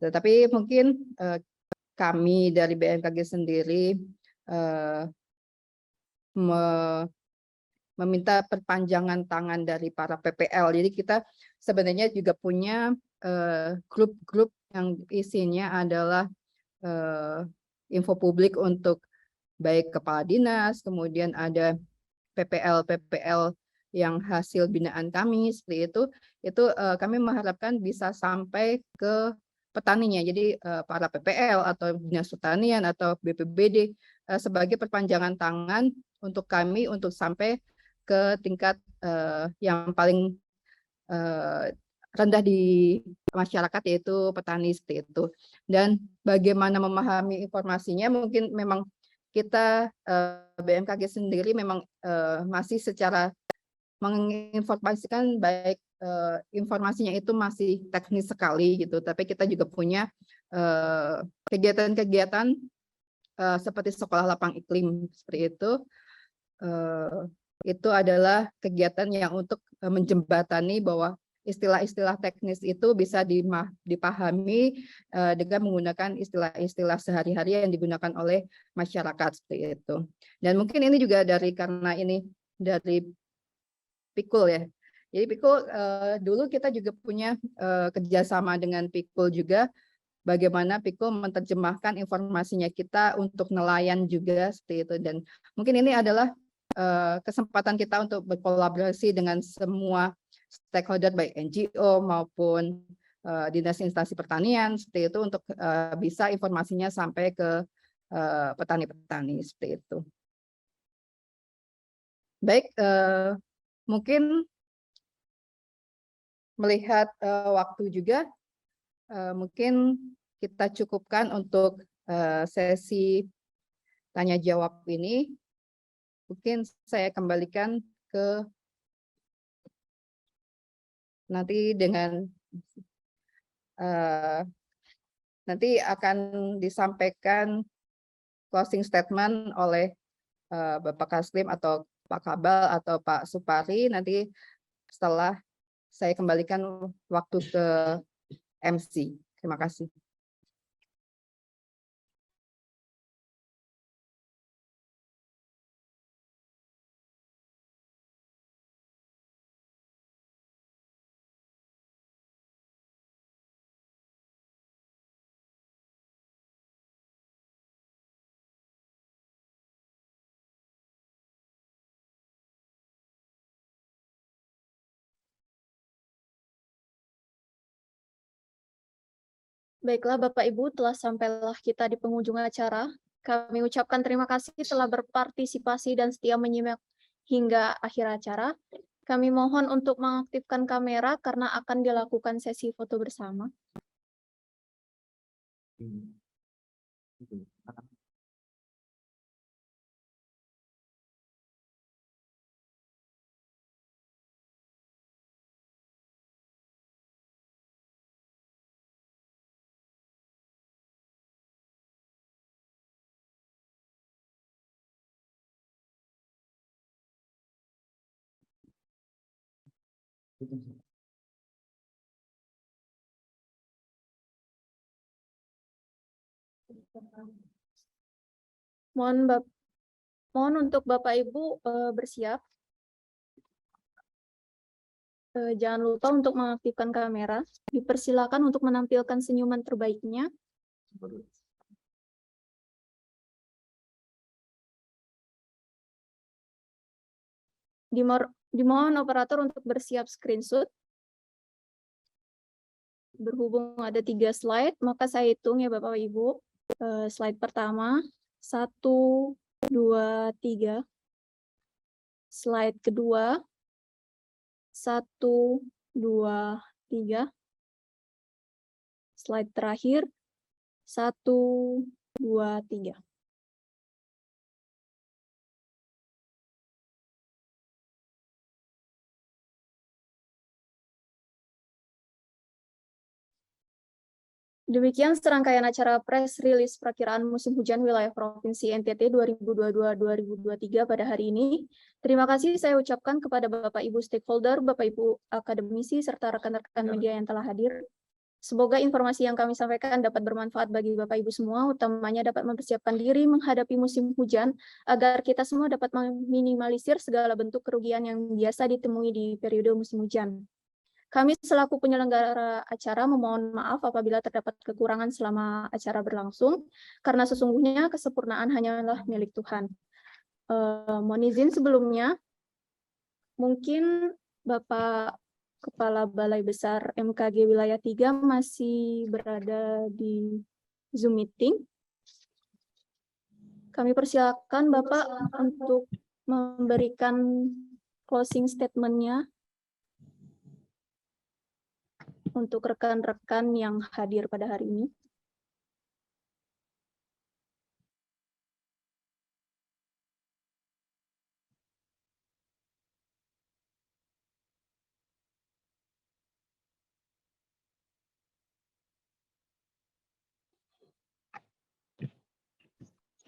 Tetapi mungkin kami dari BMKG sendiri meminta perpanjangan tangan dari para PPL. Jadi kita sebenarnya juga punya grup-grup yang isinya adalah info publik untuk baik kepala dinas, kemudian ada PPL yang hasil binaan kami seperti itu kami mengharapkan bisa sampai ke petaninya. Jadi para PPL atau Dinas Pertanian atau BPBD sebagai perpanjangan tangan untuk kami untuk sampai ke tingkat yang paling rendah di masyarakat, yaitu petani seperti itu. Dan bagaimana memahami informasinya, mungkin memang kita BMKG sendiri memang masih secara menginformasikan baik informasinya itu masih teknis sekali gitu, tapi kita juga punya kegiatan-kegiatan seperti sekolah lapang iklim seperti itu adalah kegiatan yang untuk menjembatani bahwa istilah-istilah teknis itu bisa dipahami dengan menggunakan istilah-istilah sehari-hari yang digunakan oleh masyarakat seperti itu. Dan mungkin ini juga karena ini dari Pikul ya. Jadi Pikul dulu kita juga punya kerjasama dengan Pikul juga, bagaimana Pikul menerjemahkan informasinya kita untuk nelayan juga seperti itu. Dan mungkin ini adalah kesempatan kita untuk berkolaborasi dengan semua stakeholder baik NGO maupun dinas instansi pertanian seperti itu untuk bisa informasinya sampai ke petani-petani seperti itu. Baik, mungkin melihat waktu juga, mungkin kita cukupkan untuk sesi tanya jawab ini. Mungkin saya kembalikan ke nanti dengan nanti akan disampaikan closing statement oleh Bapak Kaslim atau Pak Kabal atau Pak Supari. Nanti setelah saya kembalikan waktu ke MC. Terima kasih. Baiklah Bapak Ibu, telah sampailah kita di penghujung acara. Kami ucapkan terima kasih telah berpartisipasi dan setia menyimak hingga akhir acara. Kami mohon untuk mengaktifkan kamera karena akan dilakukan sesi foto bersama. Mohon untuk Bapak Ibu bersiap. Jangan lupa untuk mengaktifkan kamera. Dipersilakan untuk menampilkan senyuman terbaiknya. Dimohon operator untuk bersiap screenshot. Berhubung ada 3 slide, maka saya hitung ya Bapak Ibu. Slide pertama, 1, 2, 3. Slide kedua, 1, 2, 3. Slide terakhir, 1, 2, 3. Demikian serangkaian acara press release perakiraan musim hujan wilayah Provinsi NTT 2022-2023 pada hari ini. Terima kasih saya ucapkan kepada Bapak Ibu stakeholder, Bapak Ibu akademisi, serta rekan-rekan media yang telah hadir. Semoga informasi yang kami sampaikan dapat bermanfaat bagi Bapak Ibu semua, utamanya dapat mempersiapkan diri menghadapi musim hujan, agar kita semua dapat meminimalisir segala bentuk kerugian yang biasa ditemui di periode musim hujan. Kami selaku penyelenggara acara memohon maaf apabila terdapat kekurangan selama acara berlangsung, karena sesungguhnya kesempurnaan hanyalah milik Tuhan. Mohon izin sebelumnya, mungkin Bapak Kepala Balai Besar MKG Wilayah 3 masih berada di Zoom meeting. Kami persilakan Bapak untuk memberikan closing statement-nya untuk rekan-rekan yang hadir pada hari ini.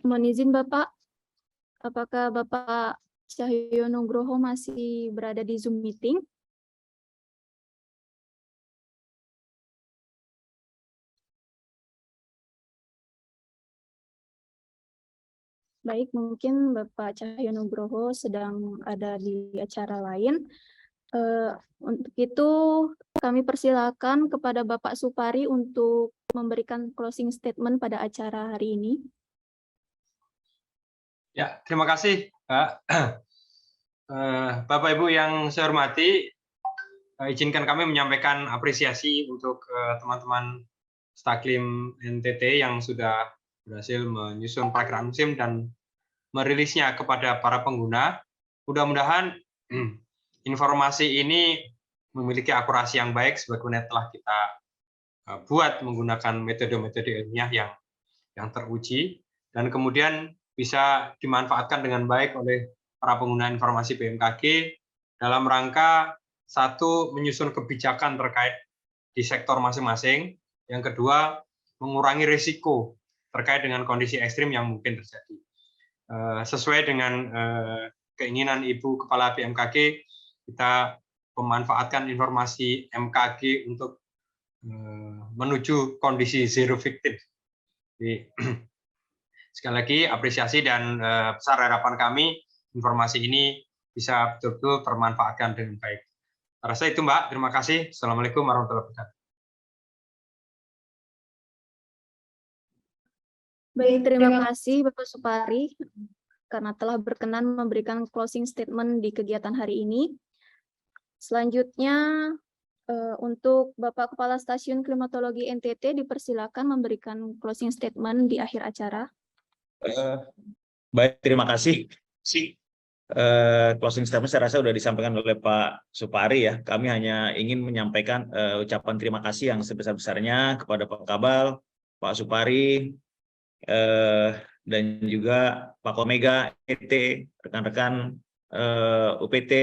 Mohon izin Bapak, apakah Bapak Cahyo Nugroho masih berada di Zoom meeting? Baik, mungkin Bapak Cahyo Nugroho sedang ada di acara lain. Untuk itu kami persilakan kepada Bapak Supari untuk memberikan closing statement pada acara hari ini. Ya, terima kasih, Pak. Bapak Ibu yang saya hormati, izinkan kami menyampaikan apresiasi untuk teman-teman Staklim NTT yang sudah berhasil menyusun perakiraan musim dan merilisnya kepada para pengguna. Mudah-mudahan informasi ini memiliki akurasi yang baik sebagaimana telah kita buat menggunakan metode-metode ilmiah yang teruji, dan kemudian bisa dimanfaatkan dengan baik oleh para pengguna informasi BMKG dalam rangka satu, menyusun kebijakan terkait di sektor masing-masing. Yang kedua, mengurangi risiko terkait dengan kondisi ekstrim yang mungkin terjadi. Sesuai dengan keinginan Ibu Kepala BMKG, kita memanfaatkan informasi MKG untuk menuju kondisi zero victim. Jadi, sekali lagi apresiasi dan besar harapan kami informasi ini bisa betul-betul termanfaatkan dengan baik. Rasa itu Mbak, terima kasih. Assalamualaikum warahmatullahi wabarakatuh. Baik, terima kasih Bapak Supari karena telah berkenan memberikan closing statement di kegiatan hari ini. Selanjutnya untuk Bapak Kepala Stasiun Klimatologi NTT dipersilakan memberikan closing statement di akhir acara. Baik, terima kasih. Closing statement saya rasa sudah disampaikan oleh Pak Supari ya. Kami hanya ingin menyampaikan ucapan terima kasih yang sebesar-besarnya kepada Pak Kabal, Pak Supari, dan juga Pak Komega, ET, rekan-rekan UPT,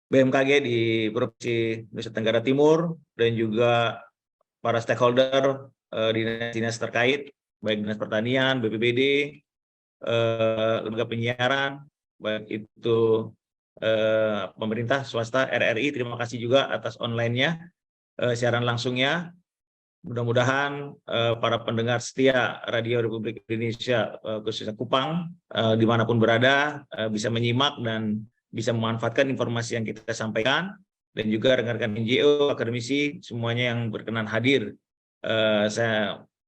BMKG di Provinsi Nusa Tenggara Timur, dan juga para stakeholder dinas-dinas terkait, baik Dinas Pertanian, BPBD, lembaga penyiaran, baik itu pemerintah, swasta, RRI. Terima kasih juga atas online-nya, siaran langsungnya. Mudah-mudahan para pendengar setia Radio Republik Indonesia, khususnya Kupang, dimanapun berada, bisa menyimak dan bisa memanfaatkan informasi yang kita sampaikan. dan juga rekan-rekan NGO, akademisi, semuanya yang berkenan hadir.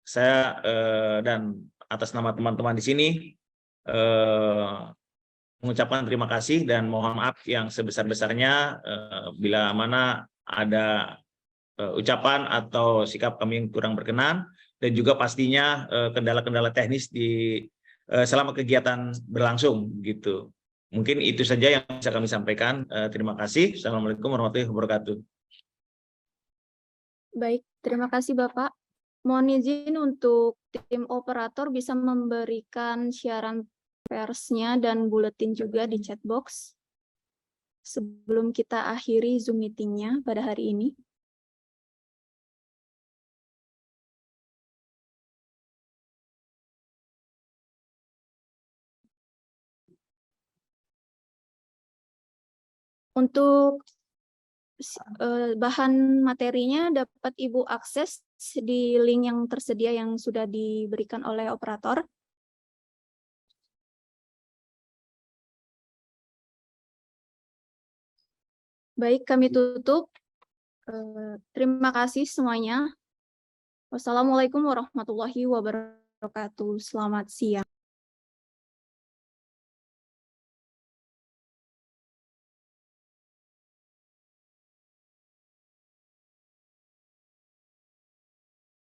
Saya dan atas nama teman-teman di sini mengucapkan terima kasih dan mohon maaf yang sebesar-besarnya bila mana ada ucapan atau sikap kami yang kurang berkenan, dan juga pastinya kendala-kendala teknis di selama kegiatan berlangsung gitu. Mungkin itu saja yang bisa kami sampaikan. Terima kasih. Assalamualaikum warahmatullahi wabarakatuh. Baik, terima kasih Bapak. Mohon izin untuk tim operator bisa memberikan siaran persnya dan buletin juga di chat box sebelum kita akhiri Zoom meeting-nya pada hari ini. Untuk bahan materinya dapat Ibu akses di link yang tersedia yang sudah diberikan oleh operator. Baik, kami tutup. Terima kasih semuanya. Wassalamualaikum warahmatullahi wabarakatuh. Selamat siang.